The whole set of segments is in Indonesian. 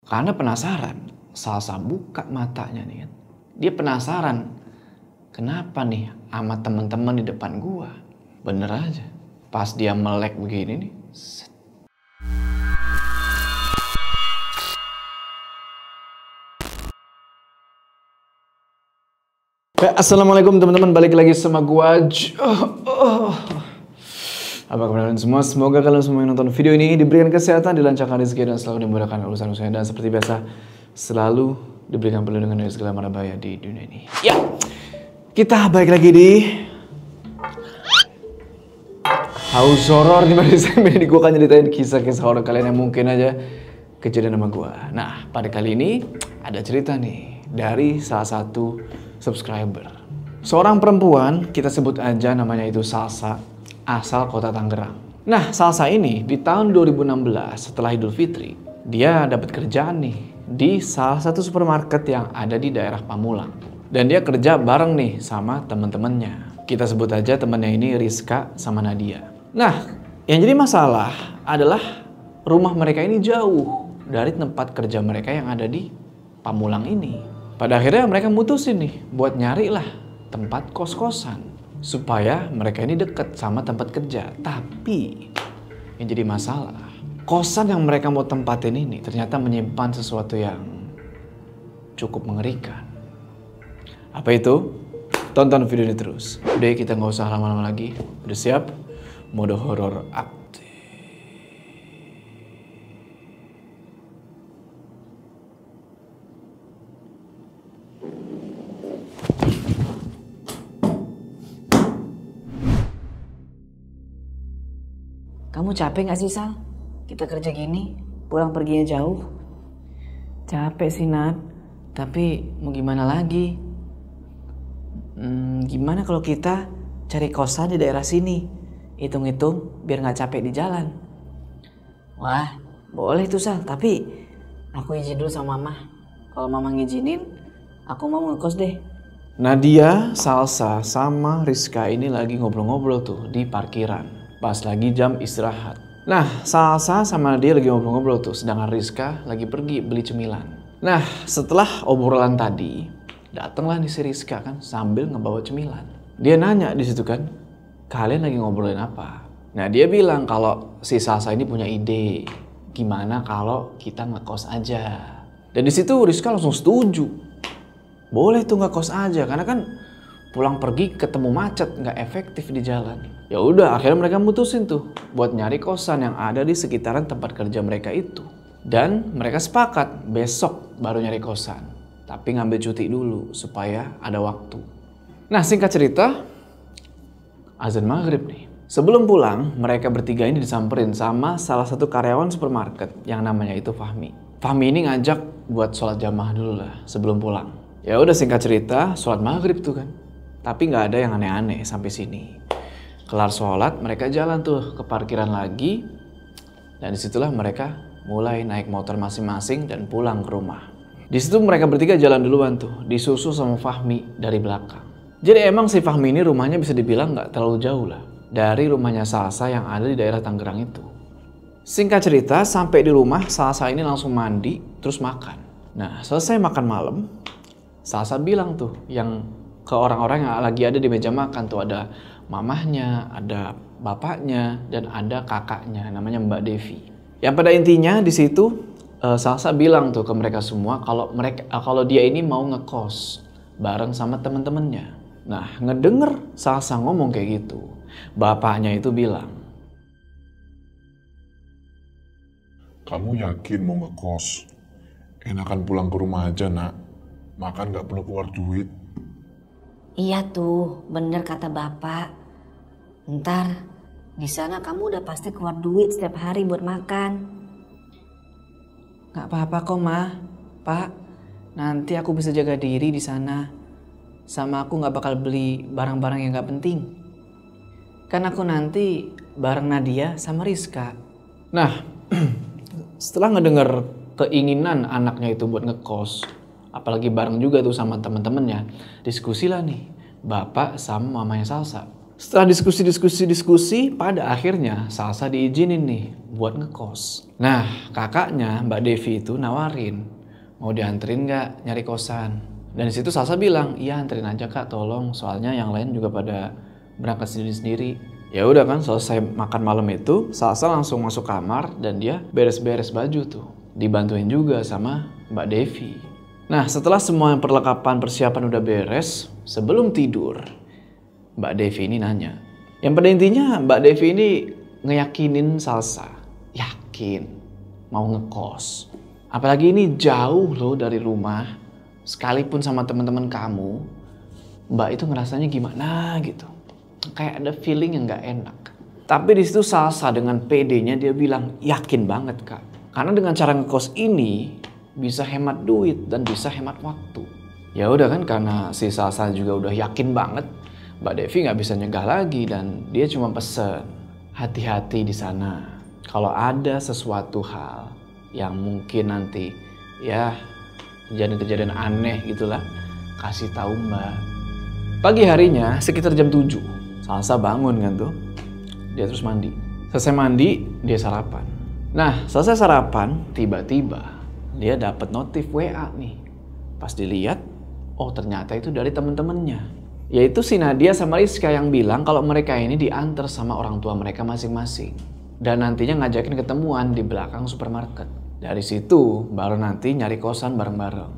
Karena penasaran, Salsa buka matanya nih kan. Dia penasaran, kenapa nih sama temen-temen di depan gua. Bener aja, pas dia melek begini nih. Set. Assalamualaikum teman-teman, balik lagi sama gua. Apa kabar kalian semua? Semoga kalian semua yang nonton video ini diberikan kesehatan, dilancarkan rezeki, dan selalu dimudahkan urusan-urusannya. Dan seperti biasa, selalu diberikan perlindungan dari segala mara bahaya di dunia ini. Ya, kita balik lagi di House Horror, dimana di segmen ini gue akan nyeritain kisah-kisah horor kalian yang mungkin aja kejadian sama gue. Nah, pada kali ini ada cerita nih dari salah satu subscriber. Seorang perempuan, kita sebut aja namanya itu Salsa, asal kota Tangerang. Nah, Salsa ini di tahun 2016 setelah Idul Fitri, dia dapat kerjaan nih di salah satu supermarket yang ada di daerah Pamulang. Dan dia kerja bareng nih sama teman-temannya. Kita sebut aja temannya ini Rizka sama Nadia. Nah, yang jadi masalah adalah rumah mereka ini jauh dari tempat kerja mereka yang ada di Pamulang ini. Pada akhirnya mereka mutusin nih buat nyari lah tempat kos-kosan supaya mereka ini deket sama tempat kerja. Tapi yang jadi masalah, kosan yang mereka mau tempatin ini ternyata menyimpan sesuatu yang cukup mengerikan. Apa itu? Tonton video ini terus. Udah, kita nggak usah lama-lama lagi. Udah siap? Mode horor aktif. Kamu capek gak sih, Sal? Kita kerja gini, pulang perginya jauh. Capek sih, Nat. Tapi mau gimana lagi? Gimana kalau kita cari kosan di daerah sini? Hitung-hitung biar gak capek di jalan. Wah, boleh tuh, Sal. Tapi aku izin dulu sama Mama. Kalau Mama ngizinin, aku mau ngekos deh. Nadia, Salsa, sama Rizka ini lagi ngobrol-ngobrol tuh di parkiran. Pas lagi jam istirahat. Nah, Salsa sama Nadia lagi ngobrol-ngobrol tuh, sedangkan Rizka lagi pergi beli cemilan. Nah, setelah obrolan tadi, datanglah nih si Rizka kan sambil ngebawa cemilan. Dia nanya di situ kan, kalian lagi ngobrolin apa? Nah, dia bilang kalau si Salsa ini punya ide, gimana kalau kita ngekos aja. Dan di situ Rizka langsung setuju. Boleh tuh ngekos aja, karena kan pulang pergi ketemu macet, nggak efektif di jalan. Ya udah, akhirnya mereka mutusin tuh buat nyari kosan yang ada di sekitaran tempat kerja mereka itu. Dan mereka sepakat besok baru nyari kosan, tapi ngambil cuti dulu supaya ada waktu. Nah, singkat cerita, azan maghrib nih. Sebelum pulang, mereka bertiga ini disamperin sama salah satu karyawan supermarket yang namanya itu Fahmi. Fahmi ini ngajak buat sholat jamaah dulu lah sebelum pulang. Ya udah, singkat cerita, sholat maghrib tuh kan. Tapi nggak ada yang aneh-aneh sampai sini. Kelar sholat, mereka jalan tuh ke parkiran lagi. Dan disitulah mereka mulai naik motor masing-masing dan pulang ke rumah. Di situ mereka bertiga jalan duluan tuh, disusul sama Fahmi dari belakang. Jadi emang si Fahmi ini rumahnya bisa dibilang nggak terlalu jauh lah dari rumahnya Salsa yang ada di daerah Tangerang itu. Singkat cerita, sampai di rumah Salsa ini langsung mandi terus makan. Nah, selesai makan malam, Salsa bilang tuh yang ke orang-orang yang lagi ada di meja makan tuh, ada mamahnya, ada bapaknya, dan ada kakaknya namanya Mbak Devi. Yang pada intinya di situ Salsa bilang tuh ke mereka semua kalau dia ini mau ngekos bareng sama temen-temennya. Nah, ngedenger Salsa ngomong kayak gitu, bapaknya itu bilang, "Kamu yakin mau ngekos? Enakan pulang ke rumah aja, Nak. Makan gak perlu keluar duit." Iya tuh, bener kata Bapak. Ntar di sana kamu udah pasti keluar duit setiap hari buat makan. "Gak apa-apa kok, Ma. Pak, nanti aku bisa jaga diri di sana. Sama aku gak bakal beli barang-barang yang gak penting. Kan aku nanti bareng Nadia sama Rizka." Nah, setelah ngedenger keinginan anaknya itu buat ngekos, apalagi bareng juga tuh sama temen-temennya, diskusi lah nih bapak sama mamanya Salsa. Setelah diskusi, pada akhirnya Salsa diizinin nih buat ngekos. Nah, kakaknya Mbak Devi itu nawarin, mau dianterin nggak nyari kosan? Dan di situ Salsa bilang, iya anterin aja kak, tolong, soalnya yang lain juga pada berangkat sendiri-sendiri. Ya udah kan, selesai makan malam itu, Salsa langsung masuk kamar dan dia beres-beres baju tuh, dibantuin juga sama Mbak Devi. Nah, setelah semua perlengkapan persiapan udah beres, sebelum tidur, Mbak Devi ini nanya. Yang pada intinya Mbak Devi ini ngeyakinin Salsa, yakin mau ngekos. Apalagi ini jauh loh dari rumah, sekalipun sama teman-teman kamu, Mbak itu ngerasanya gimana gitu. Kayak ada feeling yang gak enak. Tapi di situ Salsa dengan PD-nya dia bilang, yakin banget kak. Karena dengan cara ngekos ini bisa hemat duit dan bisa hemat waktu. Ya udah kan, karena si Salsa juga udah yakin banget, Mbak Devi nggak bisa nyegah lagi dan dia cuma pesen, hati-hati di sana. Kalau ada sesuatu hal yang mungkin nanti ya kejadian-kejadian aneh gitulah, kasih tahu Mbak. Pagi harinya sekitar jam 7, Salsa bangun kan tuh. Dia terus mandi. Selesai mandi, dia sarapan. Nah, selesai sarapan, tiba-tiba dia dapat notif WA nih. Pas dilihat, oh ternyata itu dari temen-temennya. Yaitu si Nadia sama Rizka yang bilang kalau mereka ini diantar sama orang tua mereka masing-masing. Dan nantinya ngajakin ketemuan di belakang supermarket. Dari situ baru nanti nyari kosan bareng-bareng.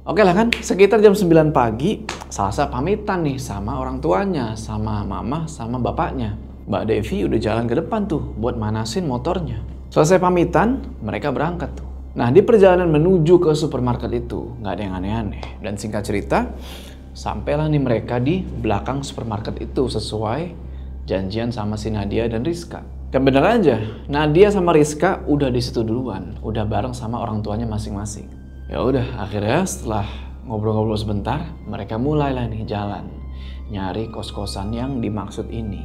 Oke lah kan, sekitar jam 9 pagi, Salsa pamitan nih sama orang tuanya, sama mama, sama bapaknya. Mbak Devi udah jalan ke depan tuh buat manasin motornya. Selesai pamitan, mereka berangkat tuh. Nah, di perjalanan menuju ke supermarket itu, nggak ada yang aneh-aneh. Dan singkat cerita, sampailah nih mereka di belakang supermarket itu sesuai janjian sama si Nadia dan Rizka. Dan bener aja, Nadia sama Rizka udah di situ duluan, udah bareng sama orang tuanya masing-masing. Ya udah, akhirnya setelah ngobrol-ngobrol sebentar, mereka mulailah nih jalan nyari kos-kosan yang dimaksud ini.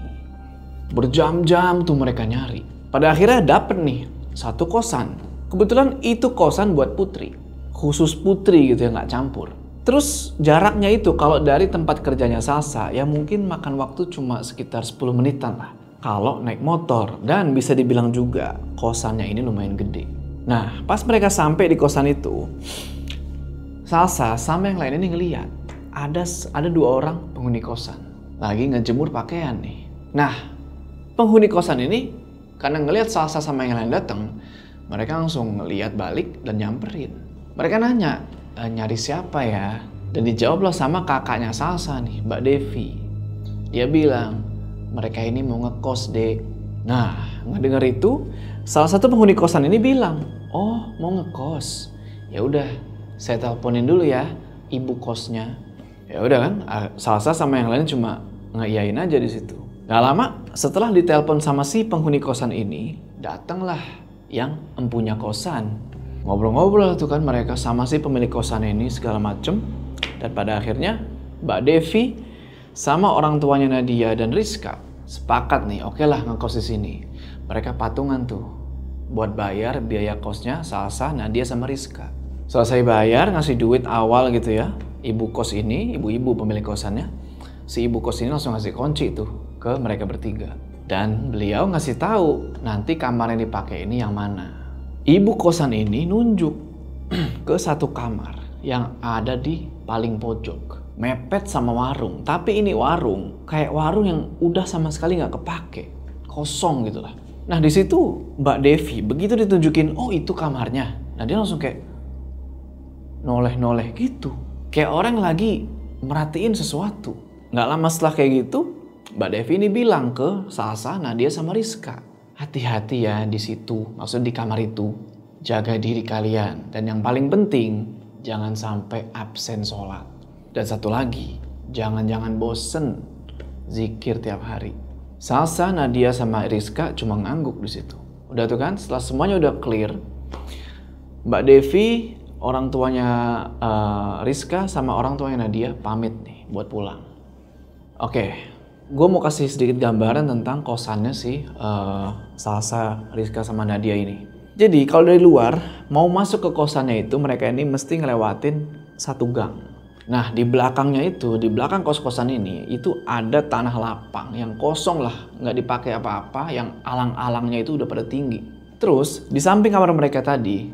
Berjam-jam tuh mereka nyari. Pada akhirnya dapet nih satu kosan. Kebetulan itu kosan buat Putri, khusus Putri gitu ya, nggak campur. Terus jaraknya itu kalau dari tempat kerjanya Salsa ya mungkin makan waktu cuma sekitar 10 menitan lah kalau naik motor, dan bisa dibilang juga kosannya ini lumayan gede. Nah, pas mereka sampai di kosan itu, Salsa sama yang lain ini ngeliat ada 2 orang penghuni kosan lagi ngejemur pakaian nih. Nah, penghuni kosan ini karena ngelihat Salsa sama yang lain datang, mereka langsung ngeliat balik dan nyamperin. Mereka nanya, nyari siapa ya? Dan dijawablah sama kakaknya Salsa nih, Mbak Devi. Dia bilang, mereka ini mau ngekos dek. Nah, ngedenger itu, salah satu penghuni kosan ini bilang, oh mau ngekos. Ya udah, saya teleponin dulu ya ibu kosnya. Ya udah kan, Salsa sama yang lain cuma ngeiyain aja di situ. Gak lama setelah ditelepon sama si penghuni kosan ini, datanglah yang empunya kosan. Ngobrol-ngobrol tuh kan mereka sama si pemilik kosan ini segala macem. Dan pada akhirnya Mbak Devi sama orang tuanya Nadia dan Rizka sepakat nih, oke lah ngekos di sini. Mereka patungan tuh buat bayar biaya kosnya Salsa, Nadia sama Rizka. Selesai bayar, ngasih duit awal gitu ya. Ibu kos ini, ibu-ibu pemilik kosannya, si ibu kos ini langsung ngasih kunci tuh ke mereka bertiga. Dan beliau ngasih tahu nanti kamar yang dipakai ini yang mana. Ibu kosan ini nunjuk ke satu kamar yang ada di paling pojok, mepet sama warung. Tapi ini warung kayak warung yang udah sama sekali nggak kepake, kosong gitu lah. Nah di situ Mbak Devi begitu ditunjukin, oh itu kamarnya. Nah dia langsung kayak noleh-noleh gitu, kayak orang lagi merhatiin sesuatu. Nggak lama setelah kayak gitu, Mbak Devi ini bilang ke Salsa, Nadia sama Rizka, hati-hati ya di situ, maksudnya di kamar itu. Jaga diri kalian. Dan yang paling penting, jangan sampai absen sholat. Dan satu lagi, jangan bosen zikir tiap hari. Salsa, Nadia sama Rizka cuma ngangguk di situ. Udah tuh kan, setelah semuanya udah clear, Mbak Devi, orang tuanya Rizka sama orang tuanya Nadia pamit nih buat pulang. Oke, gue mau kasih sedikit gambaran tentang kosannya si Salsa, Rizka sama Nadia ini. Jadi kalau dari luar mau masuk ke kosannya itu mereka ini mesti ngelewatin satu gang. Nah, di belakangnya itu, di belakang kos-kosan ini, itu ada tanah lapang yang kosong lah, nggak dipakai apa-apa, yang alang-alangnya itu udah pada tinggi. Terus, di samping kamar mereka tadi,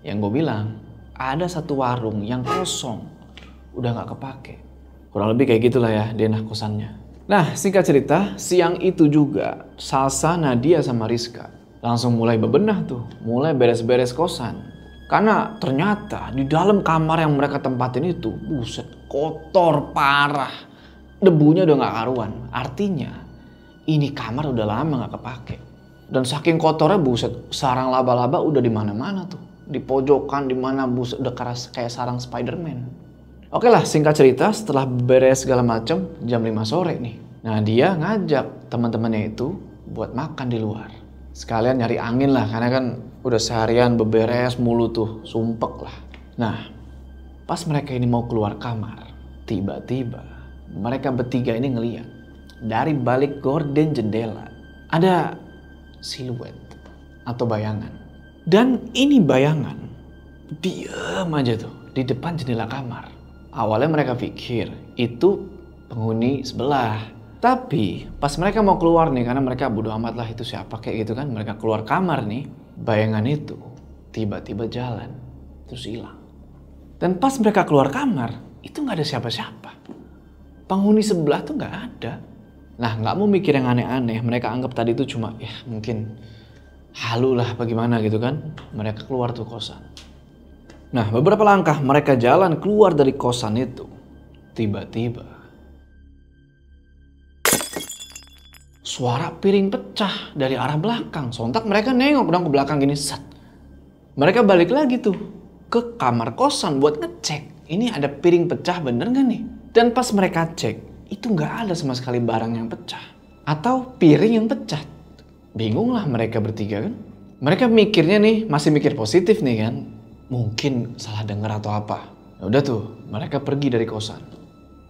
yang gue bilang, ada satu warung yang kosong, udah nggak kepake. Kurang lebih kayak gitulah ya denah kosannya. Nah, singkat cerita, siang itu juga, Salsa, Nadia, sama Rizka langsung mulai bebenah tuh, mulai beres-beres kosan. Karena ternyata di dalam kamar yang mereka tempatin itu, buset, kotor parah. Debunya udah gak karuan. Artinya, ini kamar udah lama gak kepake. Dan saking kotornya, buset, sarang laba-laba udah di mana-mana tuh. Di pojokan, di mana buset, udah kayak sarang Spider-Man. Oke lah, singkat cerita, setelah beres segala macem, jam 5 sore nih. Nah, dia ngajak teman-temannya itu buat makan di luar. Sekalian nyari angin lah, karena kan udah seharian beberes mulu tuh, sumpek lah. Nah, pas mereka ini mau keluar kamar, tiba-tiba mereka bertiga ini ngeliat dari balik gorden jendela ada siluet atau bayangan. Dan ini bayangan diam aja tuh di depan jendela kamar. Awalnya mereka pikir itu penghuni sebelah. Tapi pas mereka mau keluar nih, karena mereka bodo amat lah itu siapa kayak gitu kan. Mereka keluar kamar nih, bayangan itu tiba-tiba jalan, terus hilang. Dan pas mereka keluar kamar, itu gak ada siapa-siapa. Penghuni sebelah tuh gak ada. Nah, gak mau mikir yang aneh-aneh. Mereka anggap tadi itu cuma ya mungkin halu lah bagaimana gitu kan. Mereka keluar tuh kosan. Nah, beberapa langkah mereka jalan keluar dari kosan itu. Tiba-tiba suara piring pecah dari arah belakang. Sontak mereka nengok dong ke belakang gini, set. Mereka balik lagi tuh ke kamar kosan buat ngecek. Ini ada piring pecah bener gak nih? Dan pas mereka cek, itu gak ada sama sekali barang yang pecah. Atau piring yang pecah. Bingung lah mereka bertiga kan. Mereka mikirnya nih, masih mikir positif nih kan. Mungkin salah dengar atau apa. Ya udah tuh, mereka pergi dari kosan.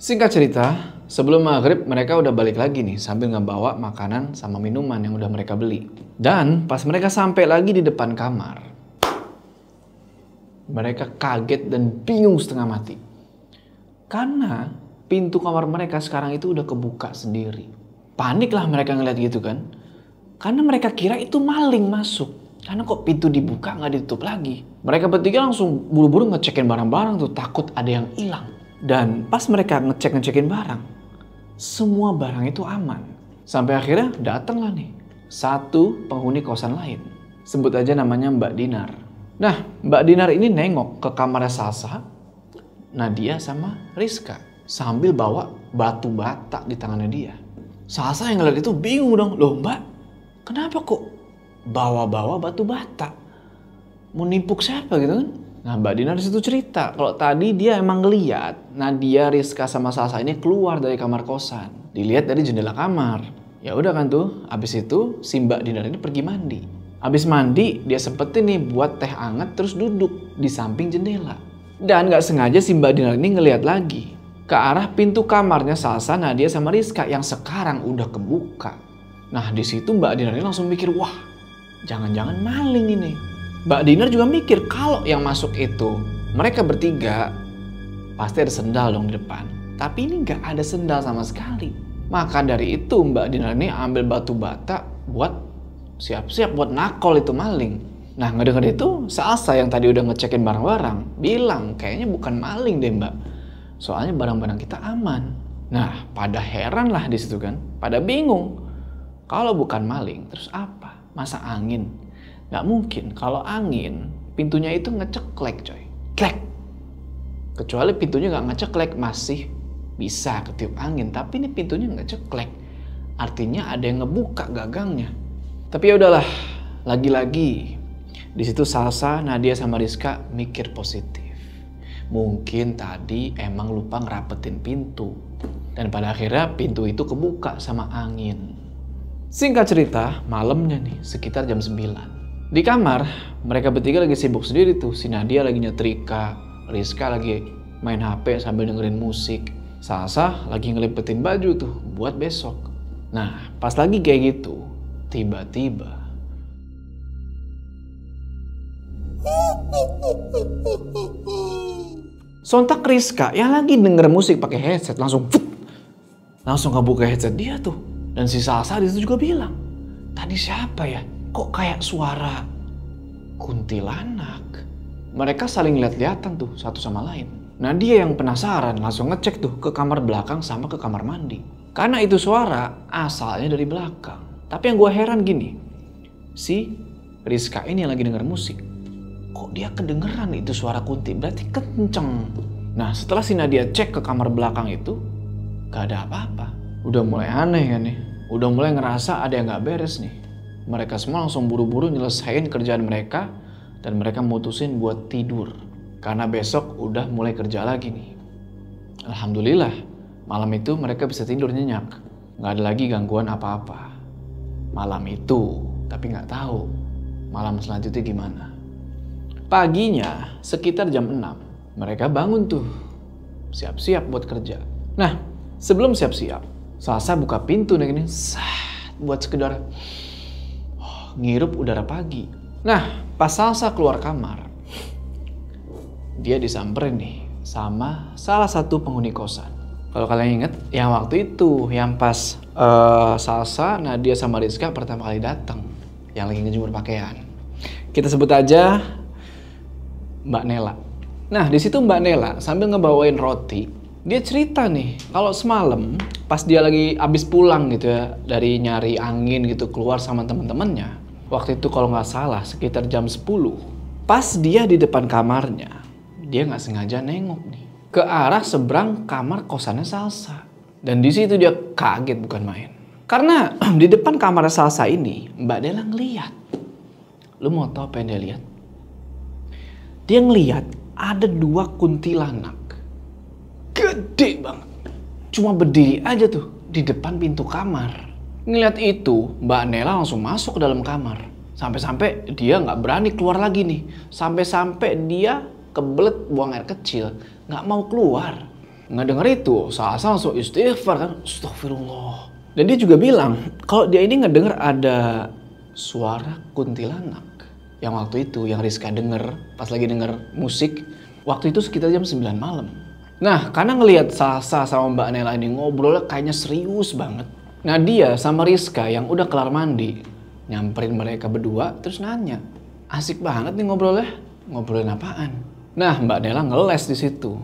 Singkat cerita, sebelum maghrib mereka udah balik lagi nih sambil ngebawa makanan sama minuman yang udah mereka beli. Dan pas mereka sampai lagi di depan kamar, mereka kaget dan bingung setengah mati. Karena pintu kamar mereka sekarang itu udah kebuka sendiri. Panik lah mereka ngeliat gitu kan. Karena mereka kira itu maling masuk. Karena kok pintu dibuka nggak ditutup lagi. Mereka bertiga langsung buru-buru ngecekin barang-barang tuh, takut ada yang hilang. Dan pas mereka ngecekin barang, semua barang itu aman. Sampai akhirnya datanglah nih satu penghuni kosan lain. Sebut aja namanya Mbak Dinar. Nah, Mbak Dinar ini nengok ke kamarnya Salsa, Nadia sama Rizka sambil bawa batu bata di tangannya dia. Salsa yang ngeliat itu bingung dong. Loh Mbak, kenapa kok bawa-bawa batu bata? Mau nimpuk siapa gitu kan? Nah, Mbak Dinar disitu cerita kalau tadi dia emang ngeliat Nadia, Rizka sama Salsa ini keluar dari kamar kosan. Dilihat dari jendela kamar. Ya udah kan tuh, abis itu si Mbak Dinar ini pergi mandi. Abis mandi dia sempetin nih buat teh hangat terus duduk di samping jendela. Dan gak sengaja si Mbak Dinar ini ngeliat lagi ke arah pintu kamarnya Salsa, Nadia sama Rizka yang sekarang udah kebuka. Nah di situ Mbak Dinar ini langsung mikir, wah jangan-jangan maling ini. Mbak Dinar juga mikir kalau yang masuk itu mereka bertiga pasti ada sendal dong di depan. Tapi ini gak ada sendal sama sekali. Maka dari itu Mbak Dinar ini ambil batu bata buat siap-siap buat nakol itu maling. Nah ngedenger itu Salsa yang tadi udah ngecekin barang-barang bilang kayaknya bukan maling deh Mbak. Soalnya barang-barang kita aman. Nah pada heran lah di situ kan. Pada bingung. Kalau bukan maling terus apa? Masa angin? Gak mungkin, kalau angin, pintunya itu ngeceklek coy. Klek. Kecuali pintunya gak ngeceklek, masih bisa ketiup angin. Tapi ini pintunya ngeceklek. Artinya ada yang ngebuka gagangnya. Tapi ya udahlah, lagi-lagi. Di situ Salsa, Nadia sama Rizka mikir positif. Mungkin tadi emang lupa ngerapetin pintu. Dan pada akhirnya pintu itu kebuka sama angin. Singkat cerita, malamnya nih, sekitar jam 9. Di kamar, mereka bertiga lagi sibuk sendiri tuh. Si Nadia lagi nyetrika, Rizka lagi main HP sambil dengerin musik. Salsa lagi ngelipetin baju tuh buat besok. Nah, pas lagi kayak gitu, tiba-tiba Sontak Rizka yang lagi denger musik pakai headset langsung ngebuka headset dia tuh. Dan si Salsa di situ juga bilang, tadi siapa ya? Kok kayak suara kuntilanak? Mereka saling lihat-lihatan tuh satu sama lain. Nah dia yang penasaran langsung ngecek tuh ke kamar belakang sama ke kamar mandi. Karena itu suara asalnya dari belakang. Tapi yang gue heran gini, si Rizka ini yang lagi denger musik, kok dia kedengeran itu suara kunti, berarti kenceng. Nah setelah si Nadia cek ke kamar belakang itu, gak ada apa-apa. Udah mulai aneh kan nih, udah mulai ngerasa ada yang gak beres nih. Mereka semua langsung buru-buru nyelesain kerjaan mereka dan mereka mutusin buat tidur. Karena besok udah mulai kerja lagi nih. Alhamdulillah, malam itu mereka bisa tidur nyenyak. Gak ada lagi gangguan apa-apa. Malam itu, tapi gak tahu malam selanjutnya gimana. Paginya, sekitar jam 6, mereka bangun tuh. Siap-siap buat kerja. Nah, sebelum siap-siap, Salsa buka pintu nih gini, buat sekedar ngirup udara pagi. Nah, pas Salsa keluar kamar, dia disamperin nih sama salah satu penghuni kosan. Kalau kalian inget, yang waktu itu, yang pas Salsa, Nadia sama Rizka pertama kali datang, yang lagi ngejemur pakaian. Kita sebut aja Mbak Nela. Nah, di situ Mbak Nela sambil ngebawain roti, dia cerita nih, kalau semalam pas dia lagi abis pulang gitu ya, dari nyari angin gitu keluar sama temen-temennya. Waktu itu kalau nggak salah sekitar jam 10. Pas dia di depan kamarnya, dia nggak sengaja nengok nih ke arah seberang kamar kosannya Salsa. Dan di situ dia kaget bukan main. Karena di depan kamar Salsa ini, Mbak Nela ngeliat. Lu mau tau apa yang dia lihat? Dia ngeliat ada 2 kuntilanak. Gede banget. Cuma berdiri aja tuh di depan pintu kamar. Ngeliat itu, Mbak Nela langsung masuk ke dalam kamar. Sampai-sampai dia nggak berani keluar lagi nih. Sampai-sampai dia kebelet buang air kecil, nggak mau keluar. Ngedenger itu, Salsa langsung istighfar kan, astagfirullah. Dan dia juga bilang, kalau dia ini ngedenger ada suara kuntilanak. Yang waktu itu, yang Rizka denger, pas lagi denger musik, waktu itu sekitar jam 9 malam. Nah, karena ngelihat Salsa sama Mbak Nela ini ngobrolnya kayaknya serius banget. Nah, dia sama Rizka yang udah kelar mandi, nyamperin mereka berdua, terus nanya, asik banget nih ngobrolnya, ngobrolin apaan? Nah, Mbak Nela ngeles di situ.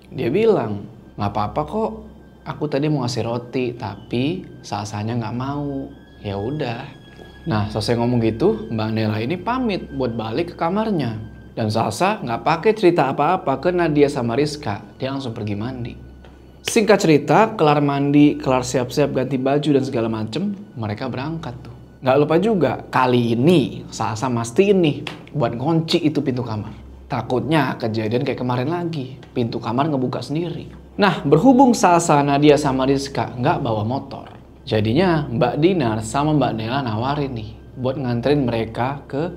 Dia bilang, nggak apa-apa kok, aku tadi mau ngasih roti, tapi Salsanya nggak mau. Ya udah. Nah, selesai ngomong gitu, Mbak Nela ini pamit buat balik ke kamarnya. Dan Salsa nggak pakai cerita apa-apa ke Nadia sama Rizka, dia langsung pergi mandi. Singkat cerita, kelar mandi, kelar siap-siap ganti baju dan segala macem, mereka berangkat tuh. Nggak lupa juga, kali ini Salsa mastiin nih buat ngunci itu pintu kamar. Takutnya kejadian kayak kemarin lagi, pintu kamar ngebuka sendiri. Nah, berhubung Salsa, Nadia sama Rizka nggak bawa motor, jadinya Mbak Dinar sama Mbak Nela nawarin nih buat nganterin mereka ke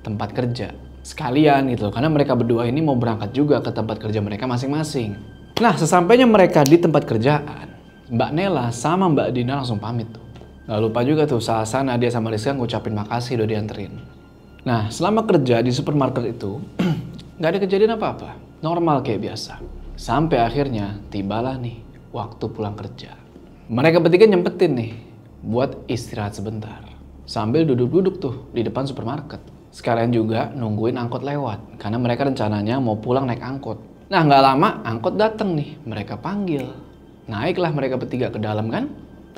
tempat kerja. Sekalian gitu, karena mereka berdua ini mau berangkat juga ke tempat kerja mereka masing-masing. Nah, sesampainya mereka di tempat kerjaan, Mbak Nela sama Mbak Dina langsung pamit tuh. Gak lupa juga tuh, Salsa, Nadia sama Rizka ngucapin makasih udah dianterin. Nah, selama kerja di supermarket itu, gak ada kejadian apa-apa. Normal kayak biasa. Sampai akhirnya tibalah nih waktu pulang kerja. Mereka bertiga nyempetin nih buat istirahat sebentar. Sambil duduk-duduk tuh di depan supermarket. Sekalian juga nungguin angkot lewat, karena mereka rencananya mau pulang naik angkot. Nah, nggak lama angkot datang nih, mereka panggil. Naiklah mereka bertiga ke dalam kan,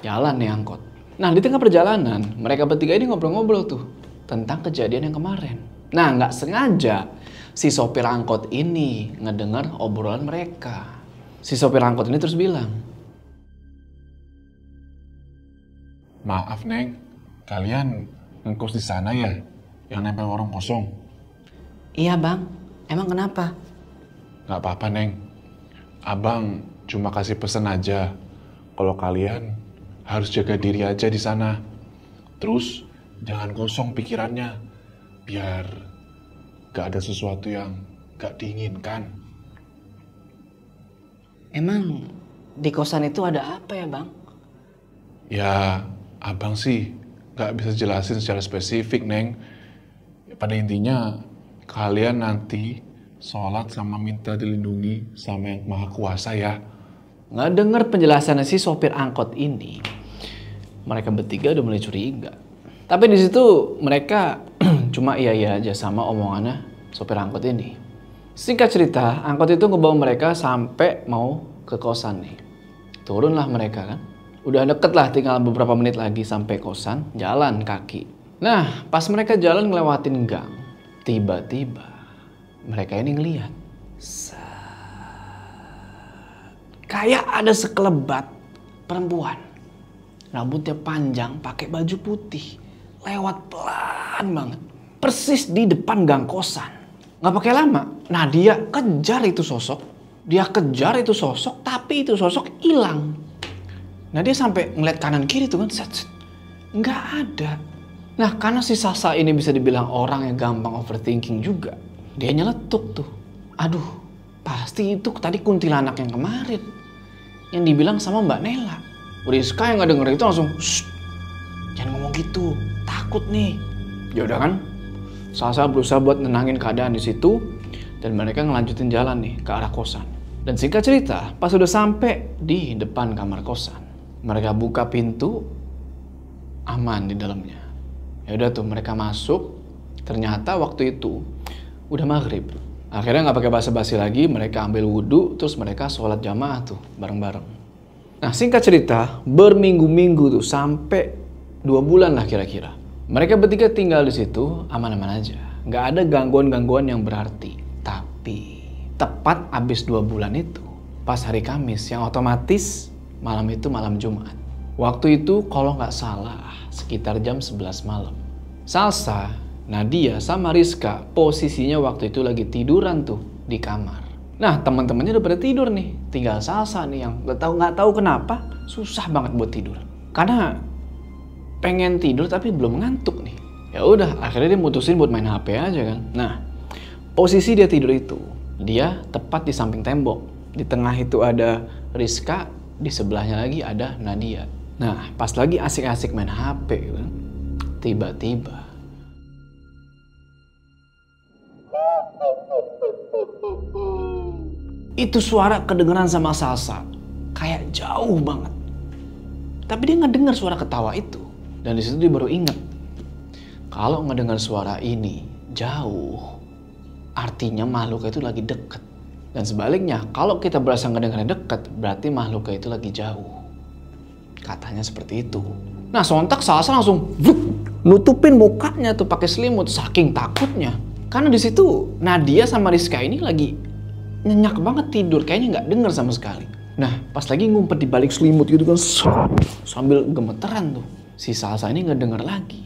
jalan nih angkot. Nah, di tengah perjalanan, mereka bertiga ini ngobrol-ngobrol tuh tentang kejadian yang kemarin. Nah, nggak sengaja si sopir angkot ini ngedengar obrolan mereka. Si sopir angkot ini terus bilang, Maaf Neng, kalian ngekos di sana ya? Yang nempel warung kosong? Iya bang, emang kenapa? Gak apa-apa Neng, Abang cuma kasih pesan aja. Kalau kalian harus jaga diri aja di sana. Terus jangan kosong pikirannya, biar gak ada sesuatu yang gak diinginkan. Emang di kosan itu ada apa ya bang? Ya, Abang sih gak bisa jelasin secara spesifik Neng. Pada intinya, kalian nanti sholat sama minta dilindungi sama yang maha kuasa ya. Nggak denger penjelasannya si sopir angkot ini, mereka bertiga udah mulai curiga. Tapi di situ mereka cuma iya aja sama omongannya sopir angkot ini. Singkat cerita, angkot itu ngebawa mereka sampai mau ke kosan nih. Turunlah mereka kan. Udah deket lah, tinggal beberapa menit lagi sampai kosan, jalan kaki. Nah, pas mereka jalan ngelewatin gang, tiba-tiba mereka ini ngeliat. Kayak ada sekelebat perempuan. Rambutnya panjang, pakai baju putih. Lewat pelan banget. Persis di depan gang kosan. Gak pakai lama. Nah, dia kejar itu sosok. Tapi itu sosok hilang. Nah, dia sampai ngeliat kanan kiri tuh kan. Nggak ada. Nah, karena si Salsa ini bisa dibilang orang yang gampang overthinking juga. Dia nyeletuk tuh. Aduh, pasti itu tadi kuntilanak yang kemarin. Yang dibilang sama Mbak Nela. Rizka yang gak denger itu langsung, shh, jangan ngomong gitu, takut nih. Ya udah kan, Salsa berusaha buat nenangin keadaan di situ dan mereka ngelanjutin jalan nih ke arah kosan. Dan singkat cerita, pas udah sampai di depan kamar kosan, mereka buka pintu, aman di dalamnya. Ya udah tuh mereka masuk, ternyata waktu itu udah maghrib. Akhirnya nggak pakai basa-basi lagi, mereka ambil wudhu, terus mereka sholat jamaah tuh bareng-bareng. Nah, singkat cerita, berminggu-minggu tuh sampai 2 bulan lah kira-kira. Mereka bertiga tinggal di situ aman-aman aja, nggak ada gangguan-gangguan yang berarti. Tapi tepat abis 2 bulan itu, pas hari Kamis yang otomatis malam itu malam Jumat. Waktu itu kalau nggak salah sekitar jam 11 malam. Salsa, Nadia sama Rizka posisinya waktu itu lagi tiduran tuh di kamar. Nah, teman-temannya udah pada tidur nih. Tinggal Salsa nih yang nggak tahu kenapa susah banget buat tidur. Karena pengen tidur tapi belum ngantuk nih. Ya udah, akhirnya dia mutusin buat main HP aja kan. Nah, posisi dia tidur itu, dia tepat di samping tembok. Di tengah itu ada Rizka, di sebelahnya lagi ada Nadia. Nah, pas lagi asik-asik main HP kan, tiba-tiba itu suara kedengeran sama Salsa, kayak jauh banget. Tapi dia nggak dengar suara ketawa itu. Dan di situ dia baru inget, kalau ngedengar suara ini jauh, artinya makhluk itu lagi deket. Dan sebaliknya, kalau kita berasa ngedengarnya deket, berarti makhluk itu lagi jauh. Katanya seperti itu. Nah, sontak Salsa langsung nutupin mukanya tuh pakai selimut saking takutnya. Karena di situ Nadia sama Rizka ini lagi nyenyak banget tidur, kayaknya nggak denger sama sekali. Nah, pas lagi ngumpet di balik selimut gitu kan, sambil gemeteran tuh, si Salsa ini nggak denger lagi.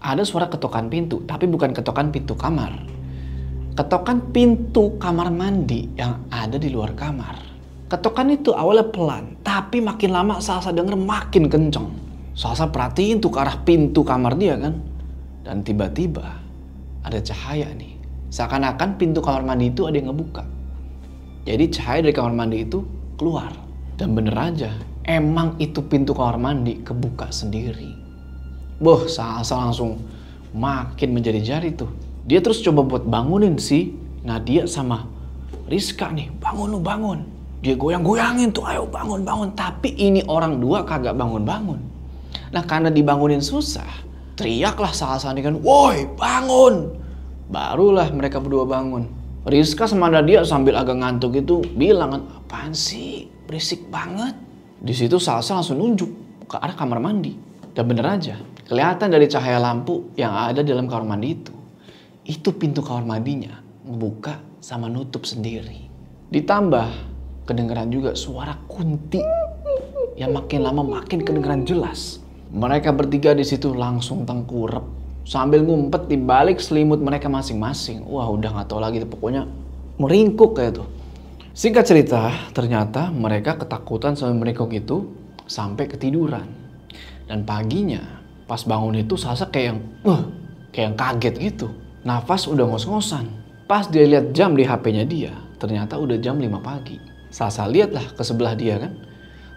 Ada suara ketokan pintu, tapi bukan ketokan pintu kamar. Ketokan pintu kamar mandi yang ada di luar kamar. Ketokan itu awalnya pelan, tapi makin lama Salsa denger makin kenceng. Salsa perhatiin tuh ke arah pintu kamar dia kan. Dan tiba-tiba ada cahaya nih. Seakan-akan pintu kamar mandi itu ada yang ngebuka. Jadi cahaya dari kamar mandi itu keluar. Dan bener aja, emang itu pintu kamar mandi kebuka sendiri. Boh, Salsa langsung makin menjadi-jadi tuh. Dia terus coba buat bangunin si Nadia sama Rizka nih. Bangun lu, bangun. Dia goyang-goyangin tuh, ayo bangun-bangun. Tapi ini orang dua kagak bangun-bangun. Nah, karena dibangunin susah, teriaklah Salsa nih kan, woi bangun. Barulah mereka berdua bangun. Rizka sama Nadia sambil agak ngantuk itu bilang kan, apaan sih, berisik banget. Di situ Salsa langsung nunjuk ke arah kamar mandi. Dan bener aja, kelihatan dari cahaya lampu yang ada di dalam kamar mandi itu pintu kamar mandinya ngebuka sama nutup sendiri. Ditambah kedengeran juga suara kunti yang makin lama makin kedengeran jelas. Mereka bertiga di situ langsung tengkurap sambil ngumpet di balik selimut mereka masing-masing. Wah, udah nggak tahu lagi tuh, pokoknya meringkuk kayak tuh. Singkat cerita, ternyata mereka ketakutan sambil meringkuk itu sampai ketiduran. Dan paginya pas bangun itu Salsa kayak yang kaget gitu. Nafas udah ngos-ngosan. Pas dia lihat jam di HP-nya dia, ternyata udah jam 5 pagi. Salsa lihatlah ke sebelah dia kan.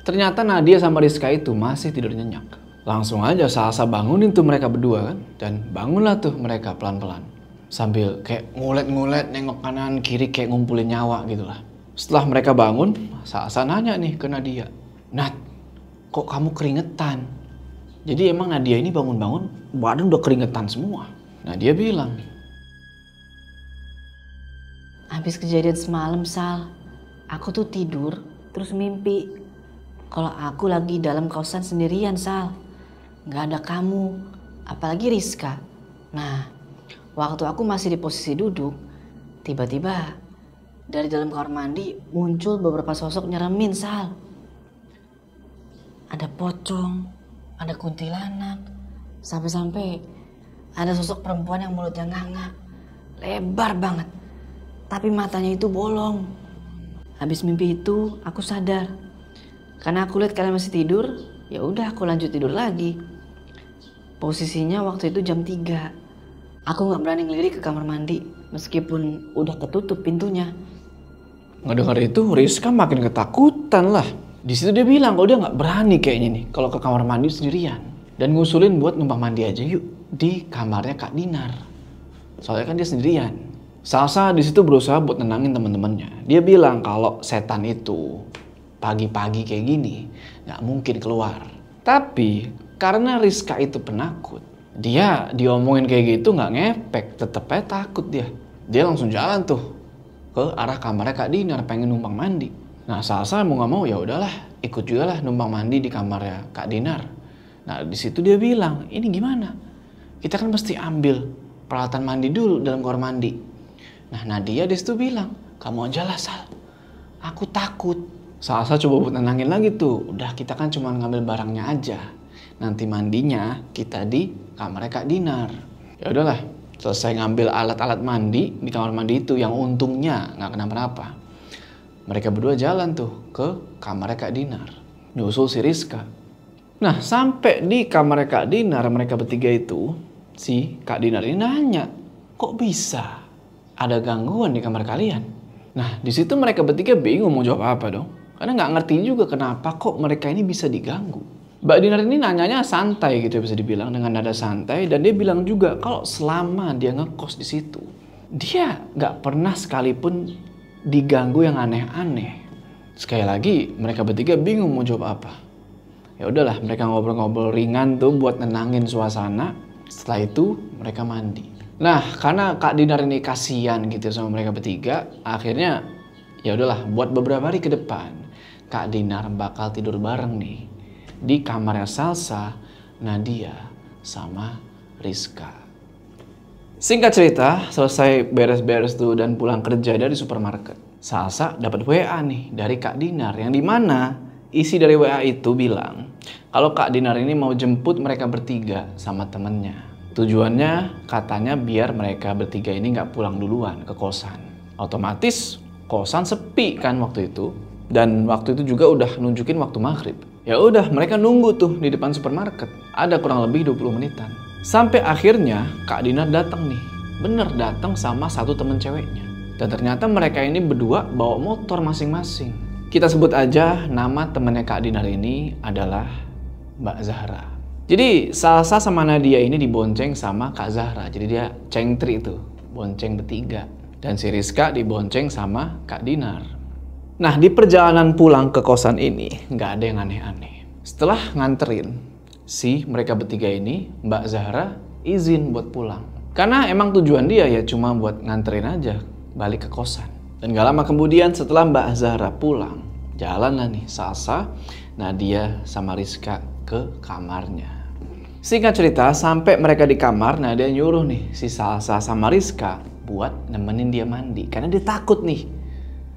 Ternyata Nadia sama Rizka itu masih tidur nyenyak. Langsung aja Salsa bangunin tuh mereka berdua kan. Dan bangunlah tuh mereka pelan-pelan. Sambil kayak ngulet-ngulet nengok kanan kiri kayak ngumpulin nyawa gitu lah. Setelah mereka bangun, Salsa nanya nih ke Nadia. Nat, kok kamu keringetan? Jadi emang Nadia ini bangun-bangun badan udah keringetan semua. Nadia bilang, Habis kejadian semalam, Sal, aku tuh tidur terus mimpi kalau aku lagi dalam kosan sendirian, Sal. Gak ada kamu, apalagi Rizka. Nah, waktu aku masih di posisi duduk, tiba-tiba dari dalam kamar mandi muncul beberapa sosok nyeremin, Sal. Ada pocong, ada kuntilanak, sampai-sampai ada sosok perempuan yang mulutnya nganga, lebar banget. Tapi matanya itu bolong. Habis mimpi itu aku sadar. Karena aku lihat kalian masih tidur, ya udah aku lanjut tidur lagi. Posisinya waktu itu jam 3. Aku gak berani ngelirik ke kamar mandi meskipun udah ketutup pintunya. ngedengar itu Rizka makin ketakutan lah. Di situ dia bilang kalau dia nggak berani kayaknya nih kalau ke kamar mandi sendirian. Dan ngusulin buat numpang mandi aja yuk di kamarnya Kak Dinar. Soalnya kan dia sendirian. Salsa di situ berusaha buat nenangin teman-temannya. Dia bilang kalau setan itu pagi-pagi kayak gini nggak mungkin keluar. Tapi karena Rizka itu penakut, dia diomongin kayak gitu nggak ngefek, tetep aja takut dia. Dia langsung jalan tuh ke arah kamarnya Kak Dinar pengen numpang mandi. Nah Salsa mau nggak mau ya udahlah ikut juga lah numpang mandi di kamarnya Kak Dinar. Nah di situ dia bilang ini gimana? Kita kan mesti ambil peralatan mandi dulu dalam kamar mandi. Nah Nadia di situ bilang, kamu aja lah Sal, aku takut. Salsa coba buat nenangin lagi tuh, udah kita kan cuma ngambil barangnya aja. Nanti mandinya kita di kamarnya Kak Dinar. Ya udahlah, selesai ngambil alat-alat mandi di kamar mandi itu yang untungnya nggak kenapa-napa. Mereka berdua jalan tuh ke kamarnya Kak Dinar, nyusul si Rizka. Nah sampai di kamarnya Kak Dinar mereka bertiga itu, si Kak Dinar ini nanya, kok bisa ada gangguan di kamar kalian? Nah di situ mereka bertiga bingung mau jawab apa dong, karena nggak ngerti juga kenapa kok mereka ini bisa diganggu. Mbak Dinar ini nanyanya santai gitu bisa dibilang, dengan nada santai, dan dia bilang juga kalau selama dia ngekos di situ dia nggak pernah sekalipun diganggu yang aneh-aneh. Sekali lagi mereka bertiga bingung mau jawab apa. Ya udahlah mereka ngobrol-ngobrol ringan tuh buat nenangin suasana. Setelah itu mereka mandi. Nah karena Kak Dinar ini kasihan gitu sama mereka bertiga, akhirnya ya udahlah buat beberapa hari ke depan Kak Dinar bakal tidur bareng nih di kamarnya Salsa, Nadia, sama Rizka. Singkat cerita, selesai beres-beres tuh dan pulang kerja dari supermarket, Salsa dapat WA nih dari Kak Dinar yang dimana isi dari WA itu bilang kalau Kak Dinar ini mau jemput mereka bertiga sama temennya. Tujuannya katanya biar mereka bertiga ini nggak pulang duluan ke kosan. Otomatis kosan sepi kan waktu itu, dan waktu itu juga udah nunjukin waktu maghrib. Ya udah mereka nunggu tuh di depan supermarket. Ada kurang lebih 20 menitan. Sampai akhirnya Kak Dinar datang nih. Bener datang sama satu temen ceweknya. Dan ternyata mereka ini berdua bawa motor masing-masing. Kita sebut aja nama temennya Kak Dinar ini adalah Mbak Zahra. Jadi Salsa sama Nadia ini dibonceng sama Kak Zahra. Jadi dia cengtri itu, bonceng bertiga. Dan si Rizka dibonceng sama Kak Dinar. Nah di perjalanan pulang ke kosan ini nggak ada yang aneh-aneh. Setelah nganterin si mereka bertiga ini, Mbak Zahra izin buat pulang. Karena emang tujuan dia ya cuma buat nganterin aja balik ke kosan. Dan gak lama kemudian setelah Mbak Zahra pulang, jalanlah nih Salsa, Nadia sama Rizka ke kamarnya. Singkat cerita sampai mereka di kamar, Nadia nyuruh nih si Salsa sama Rizka buat nemenin dia mandi. Karena dia takut nih.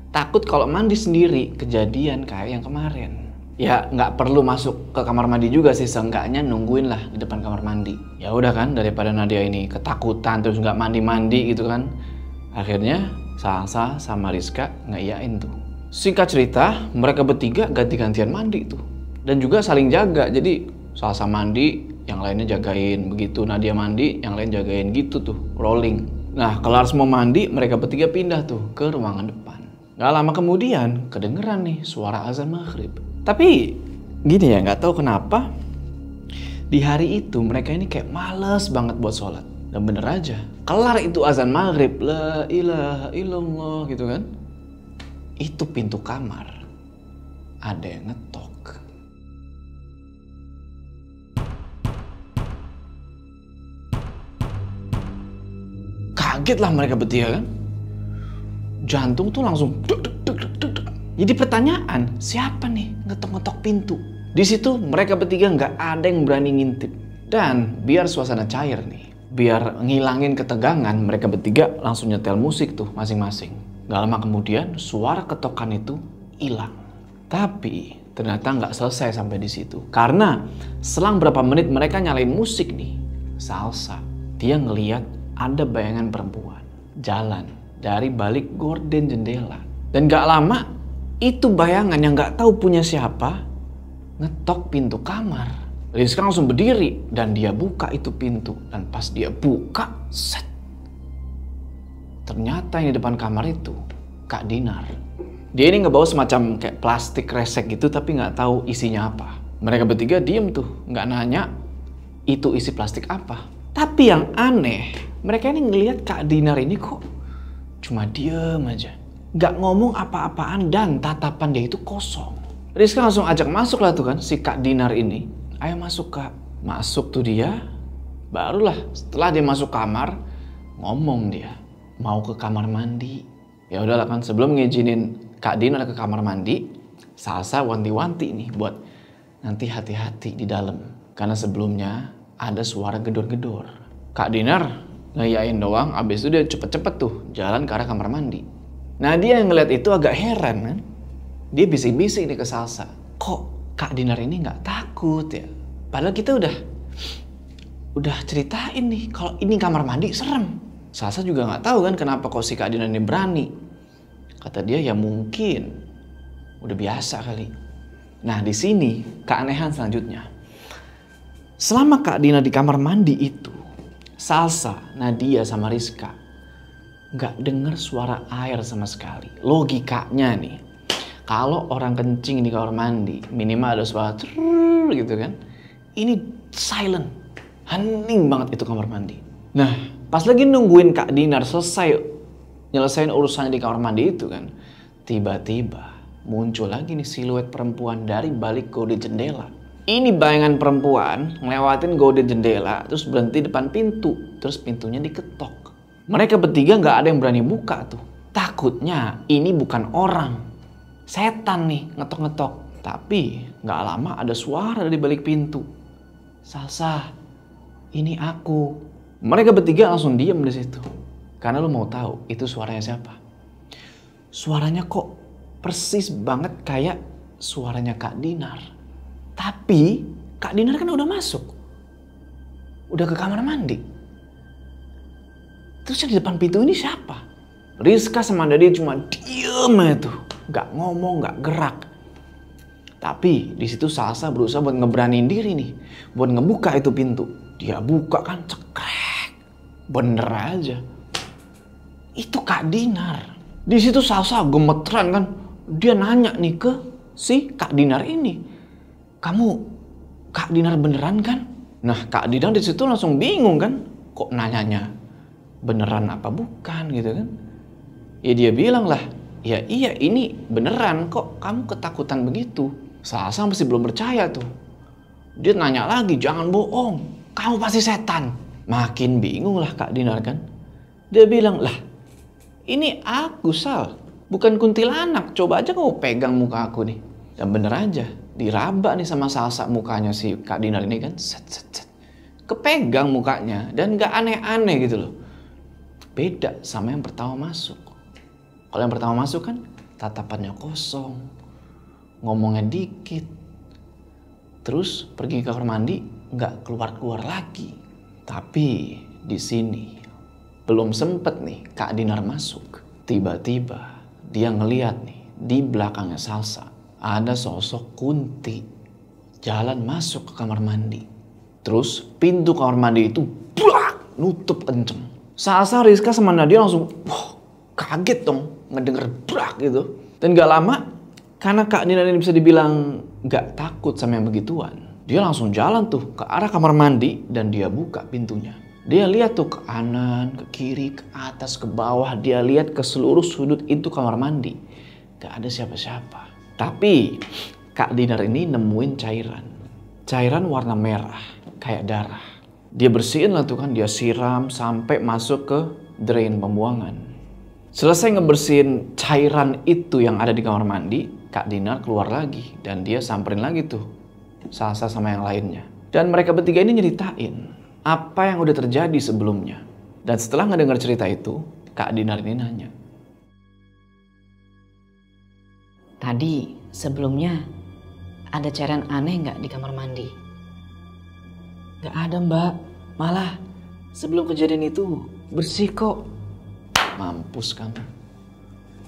Takut kalau mandi sendiri kejadian kayak yang kemarin. Ya nggak perlu masuk ke kamar mandi juga sih, seenggaknya nungguin lah di depan kamar mandi. Ya udah kan, daripada Nadia ini ketakutan terus nggak mandi-mandi gitu kan. Akhirnya Salsa sama Rizka ngeiyain tuh. Singkat cerita mereka bertiga ganti-gantian mandi tuh. Dan juga saling jaga, jadi Salsa mandi yang lainnya jagain, begitu Nadia mandi yang lain jagain gitu tuh, rolling. Nah kelar semua mandi mereka bertiga pindah tuh ke ruangan depan. Gak lama kemudian kedengeran nih suara azan maghrib. Tapi gini ya, nggak tahu kenapa Di hari itu mereka ini kayak males banget buat sholat. Dan bener aja, kelar itu azan maghrib, la ilaha illallah gitu kan. Itu pintu kamar, ada yang ngetok. Kaget lah mereka bertiga kan. Jantung tuh langsung duk, duk, duk, duk, duk, duk. Jadi pertanyaan, siapa nih ngetok-ngetok pintu? Di situ mereka bertiga nggak ada yang berani ngintip. Dan biar suasana cair nih, biar ngilangin ketegangan, mereka bertiga langsung nyetel musik tuh masing-masing. Gak lama kemudian suara ketokan itu hilang. Tapi ternyata nggak selesai sampai di situ. Karena selang berapa menit mereka nyalain musik nih, Salsa, dia ngeliat ada bayangan perempuan jalan dari balik gorden jendela. Dan gak lama itu bayangan yang gak tahu punya siapa ngetok pintu kamar. Rizka langsung berdiri dan dia buka itu pintu. Dan pas dia buka, set, ternyata yang di depan kamar itu Kak Dinar. Dia ini ngebawa semacam kayak plastik resek gitu tapi gak tahu isinya apa. Mereka bertiga diem tuh, gak nanya itu isi plastik apa. Tapi yang aneh, mereka ini ngelihat Kak Dinar ini kok cuma diem aja. Gak ngomong apa-apaan dan tatapan dia itu kosong. Rizka langsung ajak masuk lah tuh kan si Kak Dinar ini. Ayo masuk Kak. Masuk tuh dia. Barulah setelah dia masuk kamar, ngomong dia mau ke kamar mandi. Ya udahlah kan, sebelum ngizinin Kak Dinar ke kamar mandi, Salsa wanti-wanti nih buat nanti hati-hati di dalam. Karena sebelumnya ada suara gedor-gedor. Kak Dinar ngeyain doang, abis itu dia cepet-cepet tuh jalan ke arah kamar mandi. Nah dia yang ngeliat itu agak heran kan. Dia bisik-bisik nih ke Salsa. Kok Kak Dinar ini gak takut ya? Padahal kita udah ceritain nih kalau ini kamar mandi serem. Salsa juga gak tahu kan kenapa kok si Kak Dinar ini berani. Kata dia ya mungkin udah biasa kali. Nah di sini keanehan selanjutnya. Selama Kak Dinar di kamar mandi itu, Salsa, Nadia sama Rizka nggak dengar suara air sama sekali. Logikanya nih, kalau orang kencing di kamar mandi minimal ada suara trrrr gitu kan. Ini silent, hening banget itu kamar mandi. Nah pas lagi nungguin Kak Dinar selesai nyelesain urusannya di kamar mandi itu kan, tiba-tiba muncul lagi nih siluet perempuan dari balik gorden jendela. Ini bayangan perempuan ngelewatin gorden jendela terus berhenti depan pintu. Terus pintunya diketok. Mereka bertiga gak ada yang berani buka tuh. Takutnya ini bukan orang. Setan nih ngetok-ngetok. Tapi gak lama ada suara dari balik pintu. Salsa, ini aku. Mereka bertiga langsung diem di situ. Karena lu mau tahu itu suaranya siapa? Suaranya kok persis banget kayak suaranya Kak Dinar. Tapi Kak Dinar kan udah masuk. Udah ke kamar mandi. Terus yang di depan pintu ini siapa? Rizka sama Nadia cuma diem aja tuh. Gak ngomong, gak gerak. Tapi di situ Salsa berusaha buat ngeberaniin diri nih. Buat ngebuka itu pintu. Dia buka kan cekrek. Bener aja. Itu Kak Dinar. Di situ Salsa gemeteran kan. Dia nanya nih ke si Kak Dinar ini. Kamu Kak Dinar beneran kan? Nah Kak Dinar di situ langsung bingung kan. Kok nanyanya beneran apa bukan gitu kan. Ya dia bilang lah. Ya iya ini beneran kok kamu ketakutan begitu. Salsa masih belum percaya tuh. Dia nanya lagi jangan bohong. Kamu pasti setan. Makin bingung lah Kak Dinar kan. Dia bilang lah ini aku Sal. Bukan kuntilanak. Coba aja kamu pegang muka aku nih. Dan bener aja. Diraba nih sama Salsa mukanya si Kak Dinar ini kan. Set, set, set. Kepegang mukanya. Dan gak aneh-aneh gitu loh. Beda sama yang pertama masuk. Kalau yang pertama masuk kan tatapannya kosong. Ngomongnya dikit. Terus pergi ke kamar mandi gak keluar-keluar lagi. Tapi di sini belum sempet nih Kak Dinar masuk. Tiba-tiba dia ngeliat nih di belakangnya Salsa. Ada sosok Kunti jalan masuk ke kamar mandi. Terus pintu kamar mandi itu blak, nutup kenceng. Salsa, Rizka sama Nadia langsung kaget dong ngedenger brak gitu. Dan gak lama karena Kak Dinar ini bisa dibilang gak takut sama yang begituan. Dia langsung jalan tuh ke arah kamar mandi dan dia buka pintunya. Dia lihat tuh ke kanan, ke kiri, ke atas, ke bawah. Dia lihat ke seluruh sudut itu kamar mandi. Gak ada siapa-siapa. Tapi Kak Dinar ini nemuin cairan. Cairan warna merah, kayak darah. Dia bersihin lah tuh kan, dia siram sampai masuk ke drain pembuangan. Selesai ngebersihin cairan itu yang ada di kamar mandi, Kak Dinar keluar lagi dan dia samperin lagi tuh Salsa sama yang lainnya. Dan mereka bertiga ini nyeritain apa yang udah terjadi sebelumnya. Dan setelah ngedengar cerita itu, Kak Dinar ini nanya. Tadi sebelumnya ada cairan aneh nggak di kamar mandi? Gak ada mbak, malah sebelum kejadian itu bersih kok. Mampus kamu.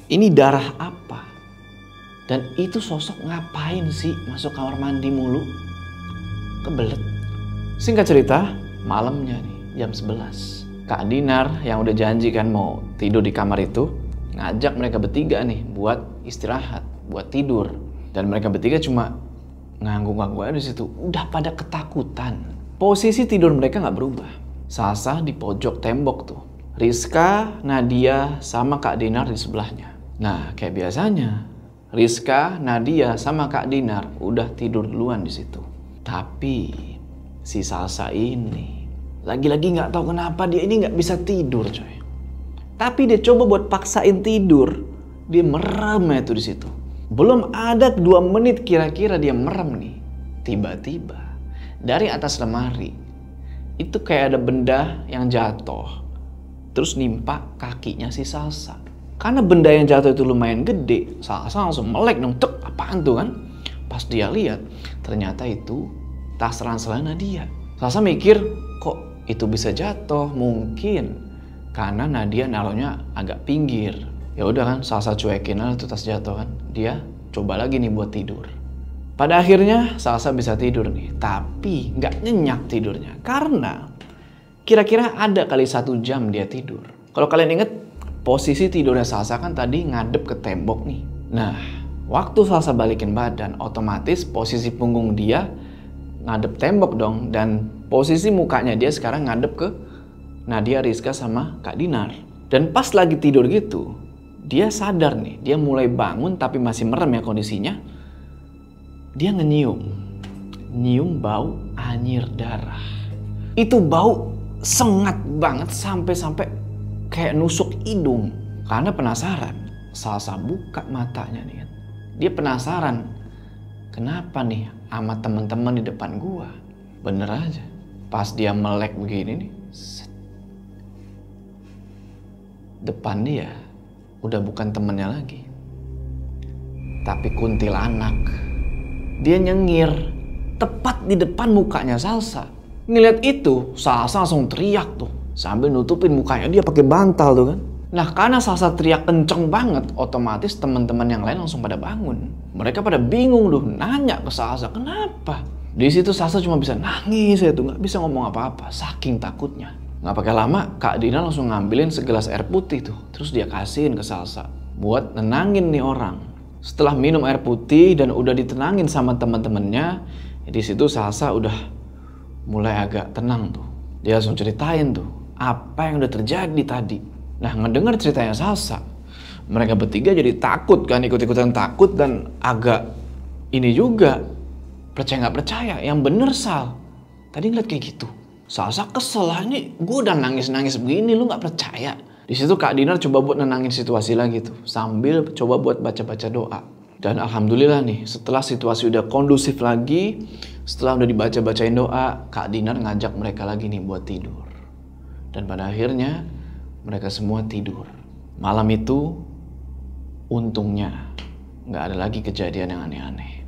Ini darah apa? Dan itu sosok ngapain sih masuk kamar mandi mulu? Kebelet. Singkat cerita, malamnya nih jam 11. Kak Dinar yang udah janji kan mau tidur di kamar itu, ngajak mereka bertiga nih buat istirahat, buat tidur. Dan mereka bertiga cuma ngangguk-ngangguk aja di situ. Udah pada ketakutan. Posisi tidur mereka nggak berubah. Salsa di pojok tembok tuh. Rizka, Nadia, sama Kak Dinar di sebelahnya. Nah, kayak biasanya Rizka, Nadia, sama Kak Dinar udah tidur duluan di situ. Tapi si Salsa ini lagi-lagi nggak tahu kenapa dia ini nggak bisa tidur, coy. Tapi dia coba buat paksain tidur, dia merem itu di situ. Belum ada 2 menit kira-kira dia merem nih. Tiba-tiba dari atas lemari itu kayak ada benda yang jatuh, terus nimpa kakinya si Salsa. Karena benda yang jatuh itu lumayan gede, Salsa langsung melek dong, tek, apaan tuh kan? Pas dia lihat, ternyata itu tas ranselnya Nadia. Salsa mikir, kok itu bisa jatuh? Mungkin karena Nadia naruhnya agak pinggir. Ya udah kan, Salsa cuekin aja tuh tas jatuh kan. Dia coba lagi nih buat tidur. Pada akhirnya Salsa bisa tidur nih, tapi nggak nyenyak tidurnya karena kira-kira ada kali 1 jam dia tidur. Kalau kalian inget, posisi tidurnya Salsa kan tadi ngadep ke tembok nih. Nah, waktu Salsa balikin badan, otomatis posisi punggung dia ngadep tembok dong. Dan posisi mukanya dia sekarang ngadep ke Nadia, Rizka, sama Kak Dinar. Dan pas lagi tidur gitu, dia sadar nih, dia mulai bangun tapi masih merem ya kondisinya. Dia nyium bau anyir darah. Itu bau sengat banget sampai kayak nusuk hidung. Karena penasaran, Salsa buka matanya nih kan. Dia penasaran, kenapa nih sama teman-teman di depan gua? Bener aja, pas dia melek begini nih, depan dia udah bukan temennya lagi, tapi kuntilanak. Dia nyengir tepat di depan mukanya Salsa. Ngeliat itu, Salsa langsung teriak tuh sambil nutupin mukanya dia pakai bantal tuh kan. Nah, karena Salsa teriak kenceng banget, otomatis teman-teman yang lain langsung pada bangun. Mereka pada bingung tuh, nanya ke Salsa, kenapa? Di situ Salsa cuma bisa nangis ya tuh, nggak bisa ngomong apa-apa, saking takutnya. Nggak pakai lama, Kak Dina langsung ngambilin segelas air putih tuh, terus dia kasihin ke Salsa buat nenangin nih orang. Setelah minum air putih dan udah ditenangin sama teman-temannya, di situ Salsa udah mulai agak tenang tuh. Dia langsung ceritain tuh apa yang udah terjadi tadi. Nah, ngedengar ceritanya Salsa, mereka bertiga jadi takut kan, ikut-ikutan takut dan agak ini juga percaya nggak percaya. Yang bener Sal, tadi ngeliat kayak gitu. Salsa kesel lah, ini gue udah nangis-nangis begini lu nggak percaya. Di situ Kak Dinar coba buat nenangin situasi lagi tuh, sambil coba buat baca-baca doa. Dan alhamdulillah nih, setelah situasi udah kondusif lagi, setelah udah dibaca-bacain doa, Kak Dinar ngajak mereka lagi nih buat tidur. Dan pada akhirnya mereka semua tidur. Malam itu untungnya nggak ada lagi kejadian yang aneh-aneh.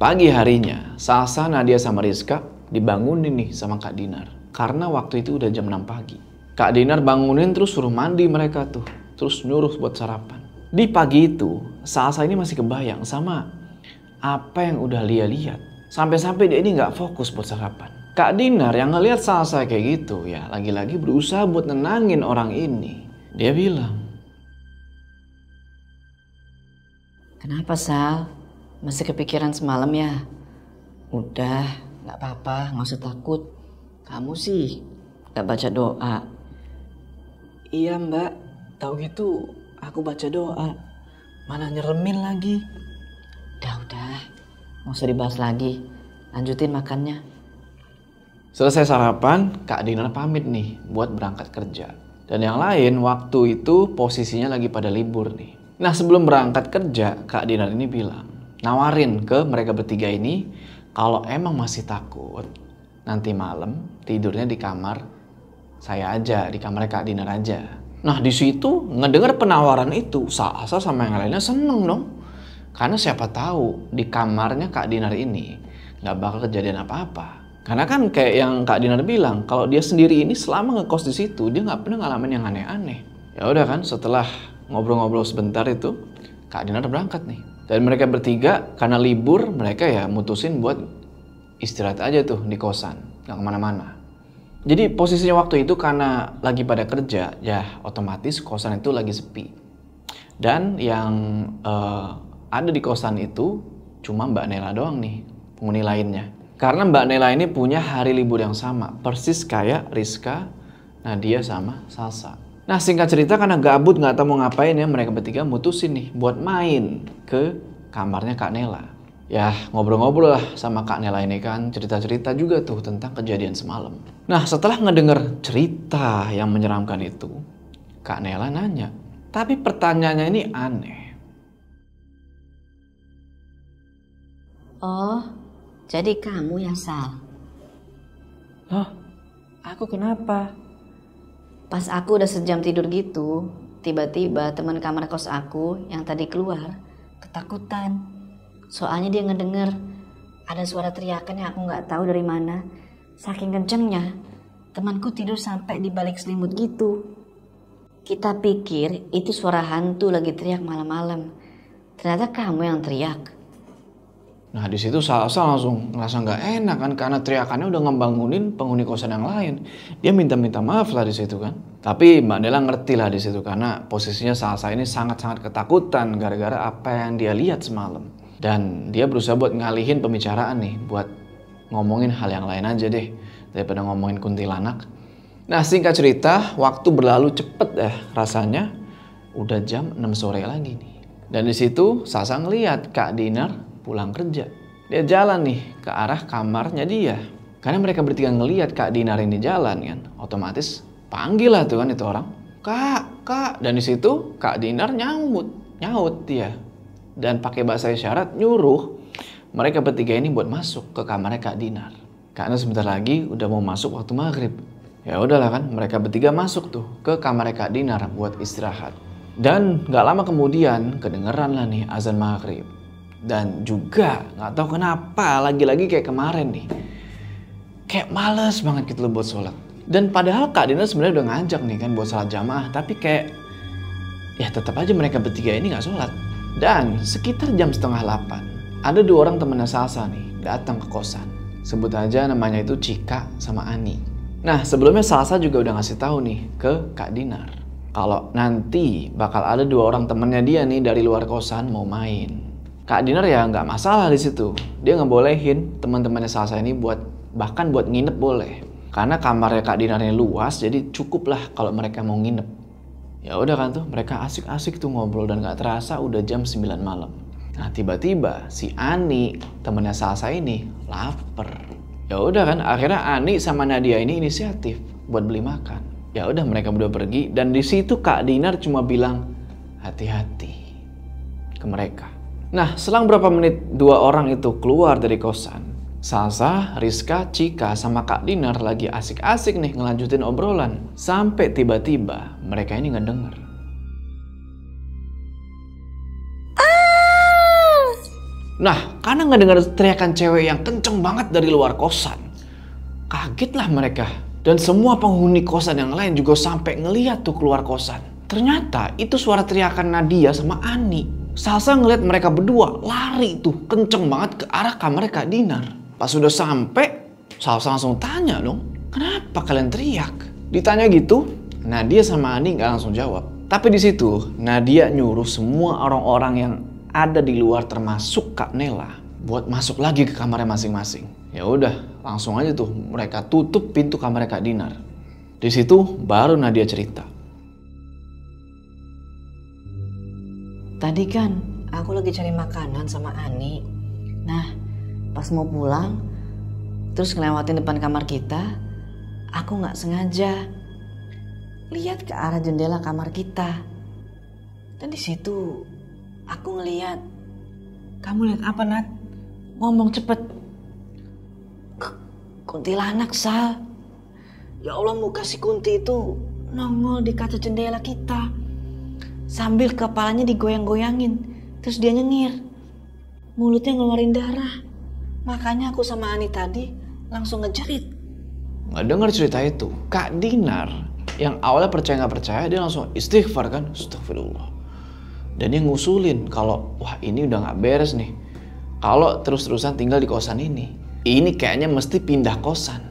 Pagi harinya, Salsa, Nadia, sama Rizka dibangunin nih sama Kak Dinar. Karena waktu itu udah jam 6 pagi. Kak Dinar bangunin terus suruh mandi mereka tuh. Terus nyuruh buat sarapan. Di pagi itu, Salsa ini masih kebayang sama apa yang udah Lia lihat. Sampai-sampai dia ini nggak fokus buat sarapan. Kak Dinar yang ngelihat Salsa kayak gitu ya, lagi-lagi berusaha buat nenangin orang ini. Dia bilang, Kenapa Sal? Masih kepikiran semalam ya? Udah, Gak apa-apa, gak usah takut. Kamu sih gak baca doa. Iya mbak, tahu gitu aku baca doa. Mana nyeremin lagi. Udah, gak usah dibahas lagi. Lanjutin makannya. Selesai sarapan, Kak Dinar pamit nih buat berangkat kerja. Dan yang lain waktu itu posisinya lagi pada libur nih. Nah sebelum berangkat kerja, Kak Dinar ini bilang, nawarin ke mereka bertiga ini kalau emang masih takut, nanti malam tidurnya di kamar saya aja, di kamar Kak Dinar aja. Nah di situ ngedenger penawaran itu, Salsa sama yang lainnya seneng dong. Karena siapa tahu di kamarnya Kak Dinar ini nggak bakal kejadian apa-apa. Karena kan kayak yang Kak Dinar bilang, kalau dia sendiri ini selama ngekos di situ dia nggak pernah ngalamin yang aneh-aneh. Ya udah kan, setelah ngobrol-ngobrol sebentar itu, Kak Dinar berangkat nih. Dan mereka bertiga karena libur mereka ya mutusin buat istirahat aja tuh di kosan, nggak kemana-mana. Jadi posisinya waktu itu karena lagi pada kerja, ya otomatis kosan itu lagi sepi. Dan yang ada di kosan itu cuma Mbak Nela doang nih, penghuni lainnya. Karena Mbak Nela ini punya hari libur yang sama, persis kayak Rizka, Nadia sama Salsa. Nah singkat cerita karena gabut nggak tahu mau ngapain ya, mereka bertiga mutusin nih buat main ke kamarnya Kak Nela. Ya ngobrol-ngobrol lah sama Kak Nela ini kan, cerita-cerita juga tuh tentang kejadian semalam. Nah setelah ngedenger cerita yang menyeramkan itu, Kak Nela nanya, tapi pertanyaannya ini aneh. Oh, jadi kamu ya Sal? Loh, aku kenapa? Pas aku udah sejam tidur gitu, tiba-tiba teman kamar kos aku yang tadi keluar ketakutan. Soalnya dia ngedenger ada suara teriakan yang aku nggak tahu dari mana. Saking kencengnya, temanku tidur sampai di balik selimut gitu. Kita pikir itu suara hantu lagi teriak malam-malam. Ternyata kamu yang teriak. Nah di situ Salsa langsung ngerasa nggak enak kan, karena teriakannya udah ngebangunin penghuni kosan yang lain. Dia minta maaf lah di situ kan. Tapi Mbak Nela ngerti lah di situ karena posisinya Salsa ini sangat-sangat ketakutan gara-gara apa yang dia lihat semalam. Dan dia berusaha buat ngalihin pembicaraan nih, buat ngomongin hal yang lain aja deh daripada ngomongin kuntilanak. Nah singkat cerita, waktu berlalu cepet rasanya udah jam 6 sore lagi nih. Dan di situ Salsa ngeliat Kak Dinar pulang kerja. Dia jalan nih ke arah kamarnya dia. Karena mereka bertiga ngeliat Kak Dinar ini jalan kan, otomatis panggil lah tuh kan itu orang. Kak. Dan di situ Kak Dinar nyaut dia. Dan pakai bahasa isyarat nyuruh mereka bertiga ini buat masuk ke kamarnya Kak Dinar. Karena sebentar lagi udah mau masuk waktu maghrib. Ya udahlah kan, mereka bertiga masuk tuh ke kamarnya Kak Dinar buat istirahat. Dan gak lama kemudian kedengeran lah nih azan maghrib. Dan juga gak tahu kenapa lagi-lagi kayak kemarin nih, kayak males banget gitu loh buat sholat. Dan padahal Kak Dinar sebenarnya udah ngajak nih kan buat sholat jamaah, tapi kayak ya tetap aja mereka bertiga ini gak sholat. Dan sekitar jam 7:30 ada 2 orang temennya Salsa nih datang ke kosan. Sebut aja namanya itu Cika sama Ani. Nah sebelumnya Salsa juga udah ngasih tahu nih ke Kak Dinar kalau nanti bakal ada 2 orang temennya dia nih dari luar kosan mau main. Kak Dinar ya nggak masalah di situ. Dia ngebolehin teman-temannya Salsa ini bahkan buat nginep boleh. Karena kamarnya Kak Dinar ini luas, jadi cukup lah kalau mereka mau nginep. Ya udah kan tuh, mereka asik-asik tuh ngobrol dan nggak terasa udah jam 9 malam. Nah tiba-tiba si Ani, temannya Salsa ini lapar. Ya udah kan, akhirnya Ani sama Nadia ini inisiatif buat beli makan. Ya udah mereka berdua pergi dan di situ Kak Dinar cuma bilang hati-hati ke mereka. Nah, selang berapa menit 2 orang itu keluar dari kosan. Salsa, Rizka, Cika, sama Kak Dinar lagi asik-asik nih ngelanjutin obrolan. Sampai tiba-tiba mereka ini ngedenger. Nah, karena ngedenger teriakan cewek yang kenceng banget dari luar kosan, kagetlah mereka. Dan semua penghuni kosan yang lain juga sampai ngeliat tuh keluar kosan. Ternyata itu suara teriakan Nadia sama Ani. Salsa ngeliat mereka berdua lari tuh kenceng banget ke arah kamarnya Kak Dinar. Pas sudah sampai, Salsa langsung tanya dong, kenapa kalian teriak? Ditanya gitu, Nadia sama Ani nggak langsung jawab. Tapi di situ Nadia nyuruh semua orang-orang yang ada di luar termasuk Kak Nela buat masuk lagi ke kamarnya masing-masing. Ya udah, Langsung aja tuh mereka tutup pintu kamar Kak Dinar. Di situ baru Nadia cerita. Tadi kan aku lagi cari makanan sama Ani. Nah, pas mau pulang, terus ngelewatin depan kamar kita, aku nggak sengaja lihat ke arah jendela kamar kita. Dan di situ aku ngeliat. Kamu lihat apa, Nat? Ngomong cepet. Kuntilanak, Sal. Ya Allah, muka si Kunti itu nongol di kaca jendela kita. Sambil kepalanya digoyang-goyangin. Terus dia nyengir. Mulutnya ngeluarin darah. Makanya aku sama Ani tadi langsung ngejerit. Nggak dengar cerita itu. Kak Dinar yang awalnya percaya nggak percaya, dia langsung istighfar kan. Astagfirullah. Dan dia ngusulin kalau wah ini udah nggak beres nih. Kalau terus-terusan tinggal di kosan ini kayaknya mesti pindah kosan.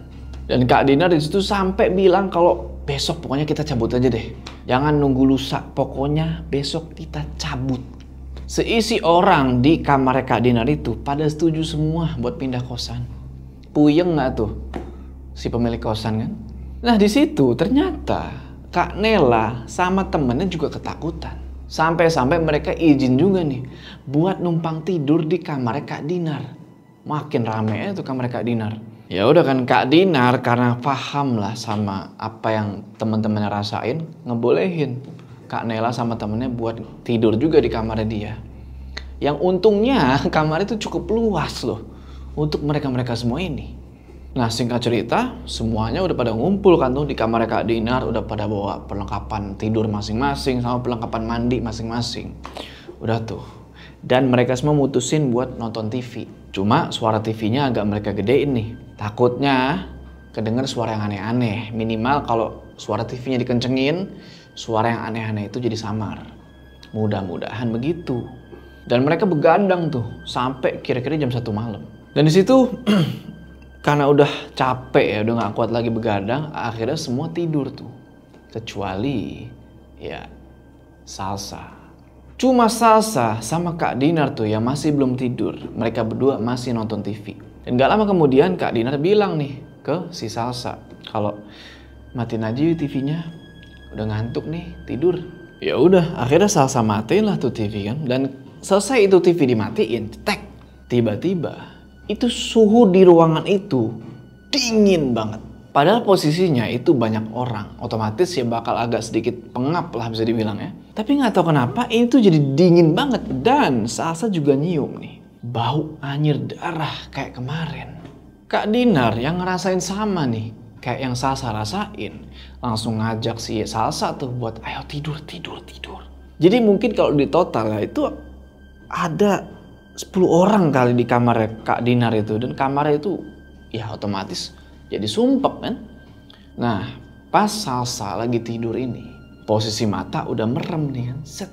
Dan Kak Dinar di situ sampai bilang kalau besok pokoknya kita cabut aja deh. Jangan nunggu lusa, pokoknya besok kita cabut. Seisi orang di kamar Kak Dinar itu pada setuju semua buat pindah kosan. Puyeng nggak tuh si pemilik kosan kan? Nah di situ ternyata Kak Nela sama temennya juga ketakutan. Sampai-sampai mereka izin juga nih buat numpang tidur di kamar Kak Dinar. Makin rame tuh kamar Kak Dinar. Ya udah kan Kak Dinar karena paham lah sama apa yang teman-temannya rasain, ngebolehin Kak Nela sama temennya buat tidur juga di kamarnya dia. Yang untungnya kamar itu cukup luas loh untuk mereka-mereka semua ini. Nah singkat cerita semuanya udah pada ngumpul kan tuh di kamar Kak Dinar, udah pada bawa perlengkapan tidur masing-masing sama perlengkapan mandi masing-masing. Udah tuh. Dan mereka semua mutusin buat nonton TV. Cuma suara TV-nya agak mereka gedein nih. Takutnya kedenger suara yang aneh-aneh. Minimal kalau suara TV-nya dikencengin, suara yang aneh-aneh itu jadi samar. Mudah-mudahan begitu. Dan mereka begadang tuh sampai kira-kira jam 1 malam. Dan di situ karena udah capek ya, udah gak kuat lagi begadang, akhirnya semua tidur tuh. Kecuali ya Salsa. Cuma Salsa sama Kak Dinar tuh yang masih belum tidur. Mereka berdua masih nonton TV. Dan gak lama kemudian Kak Dinar bilang nih ke si Salsa kalau matiin aja yuk TV-nya, udah ngantuk nih tidur. Ya udah, akhirnya Salsa matiin lah tuh TV kan. Dan selesai itu TV dimatiin, tek, tiba-tiba itu suhu di ruangan itu dingin banget. Padahal posisinya itu banyak orang, otomatis ya bakal agak sedikit pengap lah bisa dibilang ya. Tapi nggak tahu kenapa ini tuh jadi dingin banget. Dan Salsa juga nyium nih bau anyir darah kayak kemarin. Kak Dinar yang ngerasain sama nih kayak yang Salsa rasain, langsung ngajak si Salsa tuh buat ayo tidur. Jadi mungkin kalau di total ya itu ada 10 orang kali di kamar Kak Dinar itu. Dan kamarnya itu ya otomatis jadi sumpek kan. Nah pas Salsa lagi tidur ini, posisi mata udah merem nih kan. Set.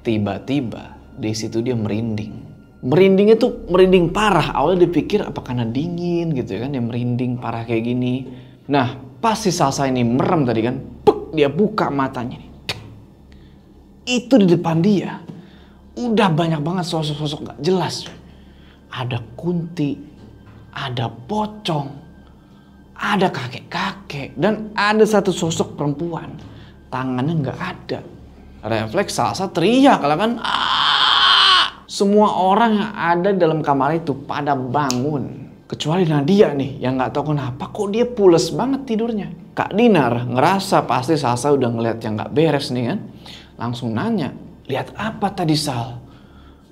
Tiba-tiba di situ dia merinding. Merindingnya tuh merinding parah. Awalnya dipikir apa karena dingin gitu ya kan. Dia merinding parah kayak gini. Nah pas si Salsa ini merem tadi kan. Puk, dia buka matanya nih. Itu di depan dia udah banyak banget sosok-sosok gak jelas. Ada Kunti, ada pocong, ada kakek-kakek, dan ada satu sosok perempuan. Tangannya gak ada. Refleks Salsa teriak lah kan. Semua orang yang ada dalam kamar itu pada bangun. Kecuali Nadia nih yang gak tahu kenapa kok dia pules banget tidurnya. Kak Dinar ngerasa pasti Salsa udah ngeliat yang gak beres nih kan. Langsung nanya, lihat apa tadi Sal?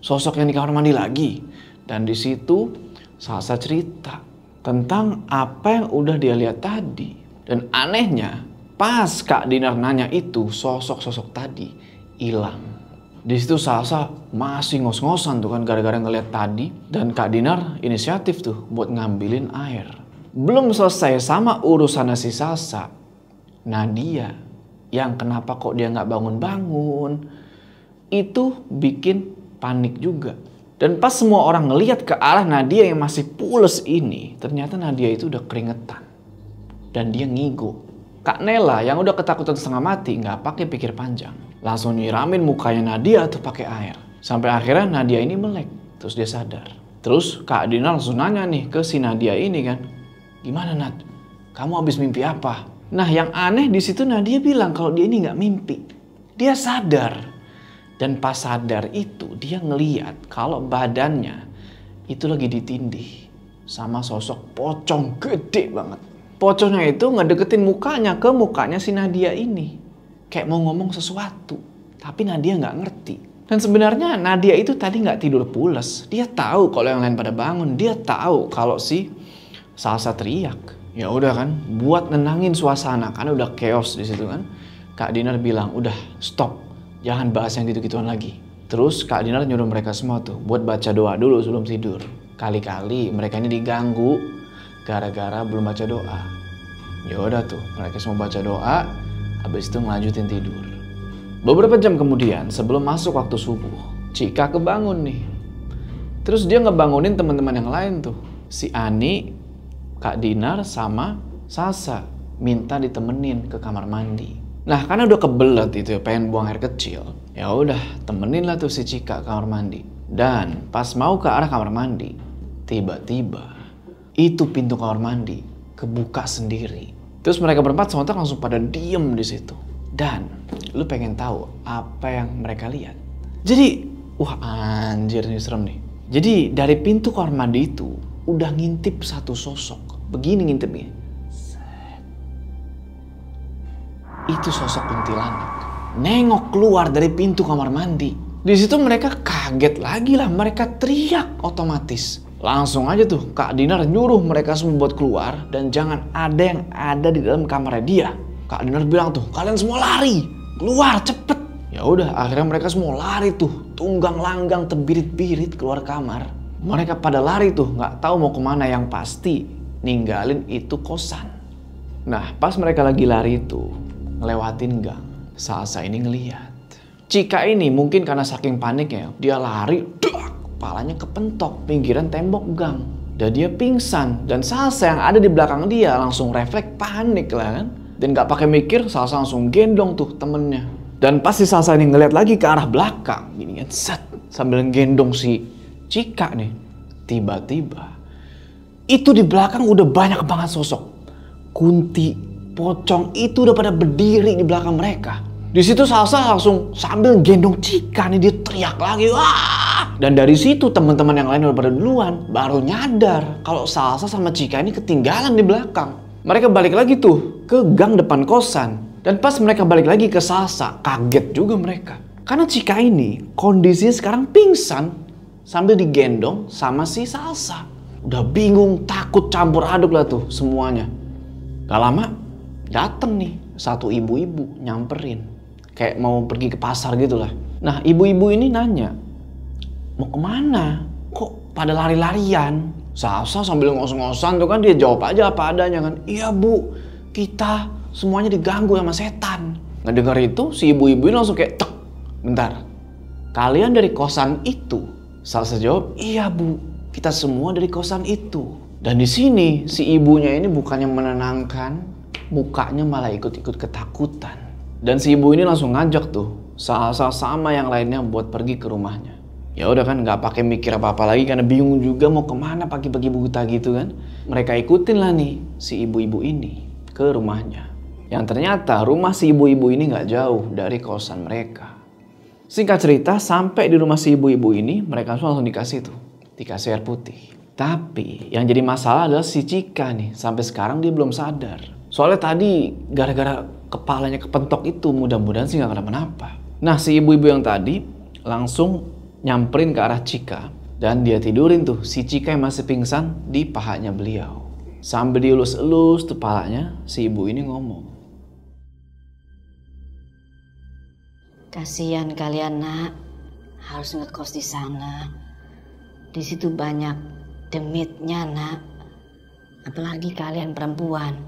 Sosok yang di kamar mandi lagi. Dan di situ Salsa cerita tentang apa yang udah dia lihat tadi. Dan anehnya pas Kak Dinar nanya itu, sosok-sosok tadi hilang. Di situ Salsa masih ngos-ngosan tuh kan gara-gara ngeliat tadi. Dan Kak Dinar inisiatif tuh buat ngambilin air. Belum selesai sama urusan si Salsa, Nadia yang kenapa kok dia nggak bangun-bangun itu bikin panik juga. Dan pas semua orang ngelihat ke arah Nadia yang masih pules ini, ternyata Nadia itu udah keringetan dan dia ngigo. Kak Nela yang udah ketakutan setengah mati nggak pakai pikir panjang, langsung nyiramin mukanya Nadia tuh pakai air. Sampai akhirnya Nadia ini melek, terus dia sadar. Terus Kak Dinar langsung nanya nih ke si Nadia ini kan, Gimana Nat? Kamu habis mimpi apa? Nah yang aneh di situ Nadia bilang kalau dia ini nggak mimpi. Dia sadar. Dan pas sadar itu dia ngeliat kalau badannya itu lagi ditindih sama sosok pocong gede banget. Pocongnya itu ngedeketin mukanya ke mukanya si Nadia ini. Kayak mau ngomong sesuatu. Tapi Nadia nggak ngerti. Dan sebenarnya Nadia itu tadi nggak tidur pules. Dia tahu kalau yang lain pada bangun. Dia tahu kalau si Salsa teriak. Ya udah kan, buat nenangin suasana karena udah chaos di situ kan. Kak Dinar bilang, udah stop, jangan bahas yang gitu-gituan lagi. Terus Kak Dinar nyuruh mereka semua tuh buat baca doa dulu sebelum tidur. Kali-kali mereka ini diganggu gara-gara belum baca doa. Ya udah tuh, mereka semua baca doa, habis itu ngelanjutin tidur. Beberapa jam kemudian, sebelum masuk waktu subuh, Cika kebangun nih. Terus dia ngebangunin teman-teman yang lain tuh, si Ani, Kak Dinar sama Salsa minta ditemenin ke kamar mandi. Nah karena udah kebelet itu ya, pengen buang air kecil. Ya udah temenin lah tuh si Cika ke kamar mandi. Dan pas mau ke arah kamar mandi, tiba-tiba itu pintu kamar mandi kebuka sendiri. Terus mereka berempat sontak langsung pada diem di situ. Dan lu pengen tahu apa yang mereka lihat? Jadi, wah anjir nih serem nih. Jadi dari pintu kamar mandi itu udah ngintip satu sosok. Begini ngintipnya. Itu sosok kuntilanak. Nengok keluar dari pintu kamar mandi. Di situ mereka kaget lagi lah. Mereka teriak otomatis. Langsung aja tuh Kak Dinar nyuruh mereka semua buat keluar. Dan jangan ada yang ada di dalam kamarnya dia. Kak Dinar bilang tuh, kalian semua lari. Keluar cepet. Ya udah akhirnya mereka semua lari tuh. Tunggang langgang terbirit-birit keluar kamar. Mereka pada lari tuh, nggak tahu mau kemana. Yang pasti ninggalin itu kosan. Nah pas mereka lagi lari itu ngelewatin gang, Salsa ini ngeliat Cika ini mungkin karena saking paniknya dia lari, kepalanya kepentok pinggiran tembok gang dan dia pingsan. Dan Salsa yang ada di belakang dia langsung refleks panik lah kan, dan nggak pakai mikir Salsa langsung gendong tuh temennya. Dan pas si Salsa ini ngeliat lagi ke arah belakang gini kan, set, sambil gendong si Cika nih, tiba-tiba itu di belakang udah banyak banget sosok kunti, pocong itu udah pada berdiri di belakang mereka. Di situ Salsa langsung sambil gendong Cika nih dia teriak lagi, wah! Dan dari situ teman-teman yang lain udah pada duluan baru nyadar kalau Salsa sama Cika ini ketinggalan di belakang. Mereka balik lagi tuh ke gang depan kosan. Dan pas mereka balik lagi ke Salsa, kaget juga mereka. Karena Cika ini kondisinya sekarang pingsan sambil digendong sama si Salsa. Udah bingung, takut, campur aduk lah tuh semuanya. Gak lama dateng nih satu ibu-ibu nyamperin. Kayak mau pergi ke pasar gitu lah. Nah ibu-ibu ini nanya, mau kemana? Kok pada lari-larian? Salsa sambil ngos-ngosan tuh kan dia jawab aja apa adanya kan. Iya bu, kita semuanya diganggu sama setan. Ngedengar itu si ibu-ibu ini langsung kayak tek. Bentar, kalian dari kosan itu? Salsa jawab, iya bu. Kita semua dari kosan itu. Dan di sini si ibunya ini bukannya menenangkan, mukanya malah ikut-ikut ketakutan. Dan si ibu ini langsung ngajak tuh Salsa sama yang lainnya buat pergi ke rumahnya. Ya udah kan nggak pakai mikir apa-apa lagi karena bingung juga mau kemana pagi-pagi buta gitu kan. Mereka ikutin lah nih si ibu-ibu ini ke rumahnya. Yang ternyata rumah si ibu-ibu ini nggak jauh dari kosan mereka. Singkat cerita sampai di rumah si ibu-ibu ini mereka langsung dikasih tuh. Dikasih air putih. Tapi yang jadi masalah adalah si Cika nih. Sampai sekarang dia belum sadar. Soalnya tadi gara-gara kepalanya kepentok itu mudah-mudahan sih gak kenapa-napa. Nah si ibu-ibu yang tadi langsung nyamperin ke arah Cika. Dan dia tidurin tuh si Cika yang masih pingsan di pahanya beliau. Sambil dielus-elus tuh palanya si ibu ini ngomong. Kasihan kalian nak, harus ngekos di sana. Di situ banyak demitnya nak, apalagi kalian perempuan.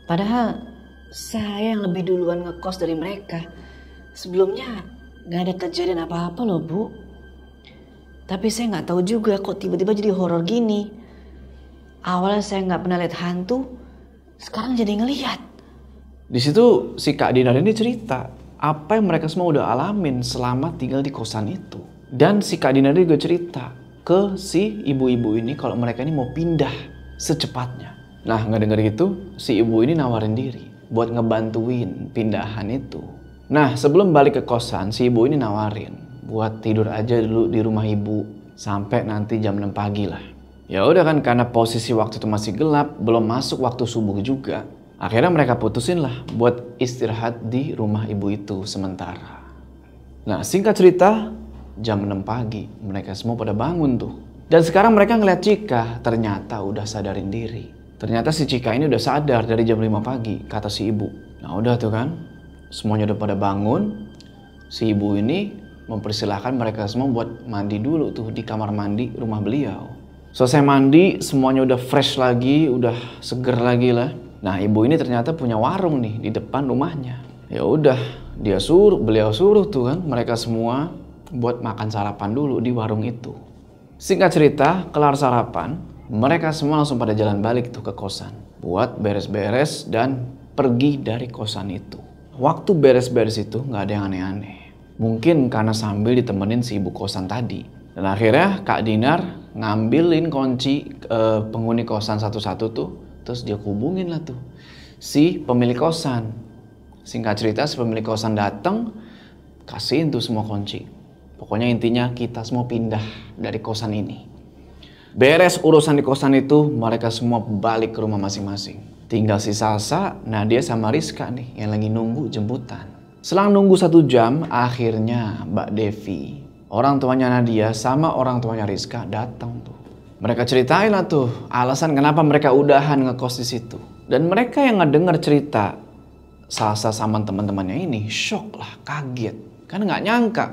Padahal saya yang lebih duluan ngekos dari mereka. Sebelumnya gak ada kejadian apa-apa loh bu. Tapi saya gak tahu juga kok tiba-tiba jadi horor gini. Awalnya saya gak pernah lihat hantu, sekarang jadi ngelihat. Di situ si Kak Dinar ini cerita apa yang mereka semua udah alamin selama tinggal di kosan itu. Dan si Kak Dinar juga cerita ke si ibu-ibu ini kalau mereka ini mau pindah secepatnya. Nah, nggak denger gitu, si ibu ini nawarin diri buat ngebantuin pindahan itu. Nah, sebelum balik ke kosan, si ibu ini nawarin buat tidur aja dulu di rumah ibu sampai nanti jam 6 pagi lah. Ya udah kan, karena posisi waktu itu masih gelap, belum masuk waktu subuh juga. Akhirnya mereka putusin lah buat istirahat di rumah ibu itu sementara. Nah, singkat cerita, jam 6 pagi mereka semua pada bangun tuh. Dan sekarang mereka ngeliat Cika ternyata udah sadarin diri. Ternyata si Cika ini udah sadar dari jam 5 pagi, kata si ibu. Nah udah tuh kan, semuanya udah pada bangun. Si ibu ini mempersilahkan mereka semua buat mandi dulu tuh di kamar mandi rumah beliau. Selesai mandi, semuanya udah fresh lagi, udah seger lagi lah. Nah ibu ini ternyata punya warung nih di depan rumahnya. Ya udah, beliau suruh tuh kan mereka semua buat makan sarapan dulu di warung itu. Singkat cerita, kelar sarapan, mereka semua langsung pada jalan balik tuh ke kosan buat beres-beres dan pergi dari kosan itu. Waktu beres-beres itu nggak ada yang aneh-aneh. Mungkin karena sambil ditemenin si ibu kosan tadi. Dan akhirnya Kak Dinar ngambilin kunci penghuni kosan satu-satu tuh. Terus dia hubungin lah tuh si pemilik kosan. Singkat cerita, si pemilik kosan datang, kasihin tuh semua kunci. Pokoknya intinya kita semua pindah dari kosan ini. Beres urusan di kosan itu, mereka semua balik ke rumah masing-masing. Tinggal si Salsa, Nadia sama Rizka nih yang lagi nunggu jemputan. Selang nunggu 1 jam, akhirnya Mbak Devi, orang tuanya Nadia sama orang tuanya Rizka datang tuh. Mereka ceritain lah tuh alasan kenapa mereka udahan ngekos di situ. Dan mereka yang ngedenger cerita Salsa sama teman-temannya ini shock lah, kaget. Karena nggak nyangka,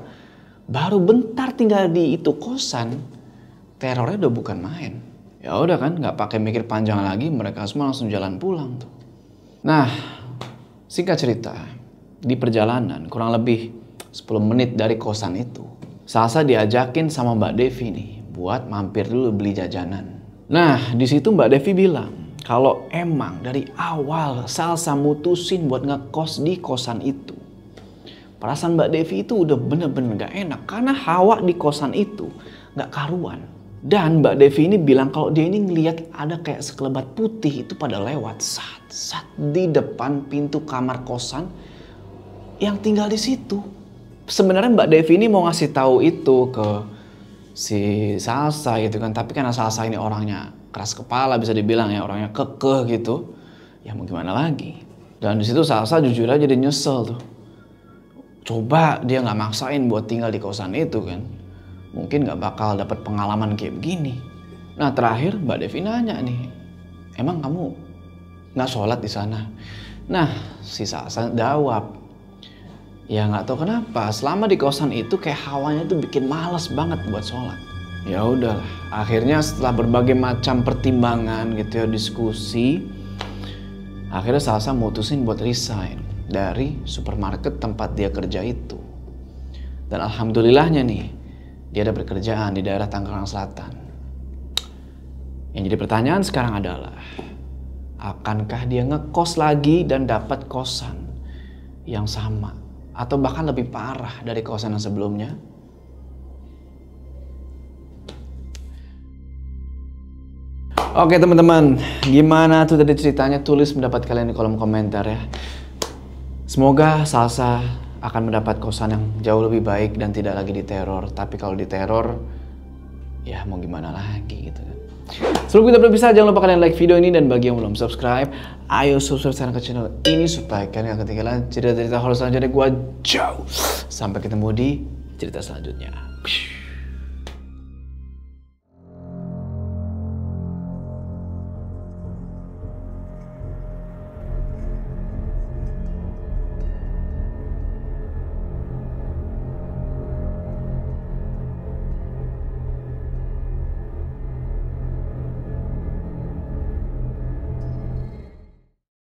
baru bentar tinggal di itu kosan, terornya udah bukan main. Ya udah kan, nggak pakai mikir panjang lagi, mereka semua langsung jalan pulang tuh. Nah, singkat cerita, di perjalanan kurang lebih 10 menit dari kosan itu, Salsa diajakin sama Mbak Devi nih buat mampir dulu beli jajanan. Nah, di situ Mbak Devi bilang kalau emang dari awal Salsa mutusin buat ngekos di kosan itu. Perasaan Mbak Devi itu udah bener-bener gak enak karena hawa di kosan itu gak karuan. Dan Mbak Devi ini bilang kalau dia ini ngeliat ada kayak sekelebat putih itu pada lewat saat di depan pintu kamar kosan yang tinggal di situ. Sebenarnya Mbak Devi ini mau ngasih tahu itu ke si Salsa gitu kan, tapi karena Salsa ini orangnya keras kepala, bisa dibilang ya, orangnya kekeh gitu. Ya mau gimana lagi. Dan di situ Salsa jujur aja dia nyesel tuh. Coba dia nggak maksain buat tinggal di kosan itu kan, mungkin nggak bakal dapat pengalaman kayak begini. Nah terakhir Mbak Devi nanya nih, emang kamu nggak sholat di sana? Nah si Salsa jawab, ya nggak tahu kenapa selama di kosan itu kayak hawanya tuh bikin malas banget buat sholat. Ya udahlah, akhirnya setelah berbagai macam pertimbangan gitu ya, diskusi, akhirnya Salsa mutusin buat resign dari supermarket tempat dia kerja itu. Dan alhamdulillahnya nih, dia ada pekerjaan di daerah Tangerang Selatan. Yang jadi pertanyaan sekarang adalah, akankah dia ngekos lagi dan dapat kosan yang sama atau bahkan lebih parah dari kosan yang sebelumnya? Oke teman-teman, gimana tuh tadi ceritanya? Tulis pendapat kalian di kolom komentar ya. Semoga Salsa akan mendapat kosan yang jauh lebih baik dan tidak lagi diteror. Tapi kalau diteror, ya mau gimana lagi gitu kan. Sebelum kita berpisah, jangan lupa kalian like video ini, dan bagi yang belum subscribe, ayo subscribe sekarang ke channel ini supaya kalian gak ketinggalan cerita-cerita horor selanjutnya. Gua Joe. Sampai ketemu di cerita selanjutnya.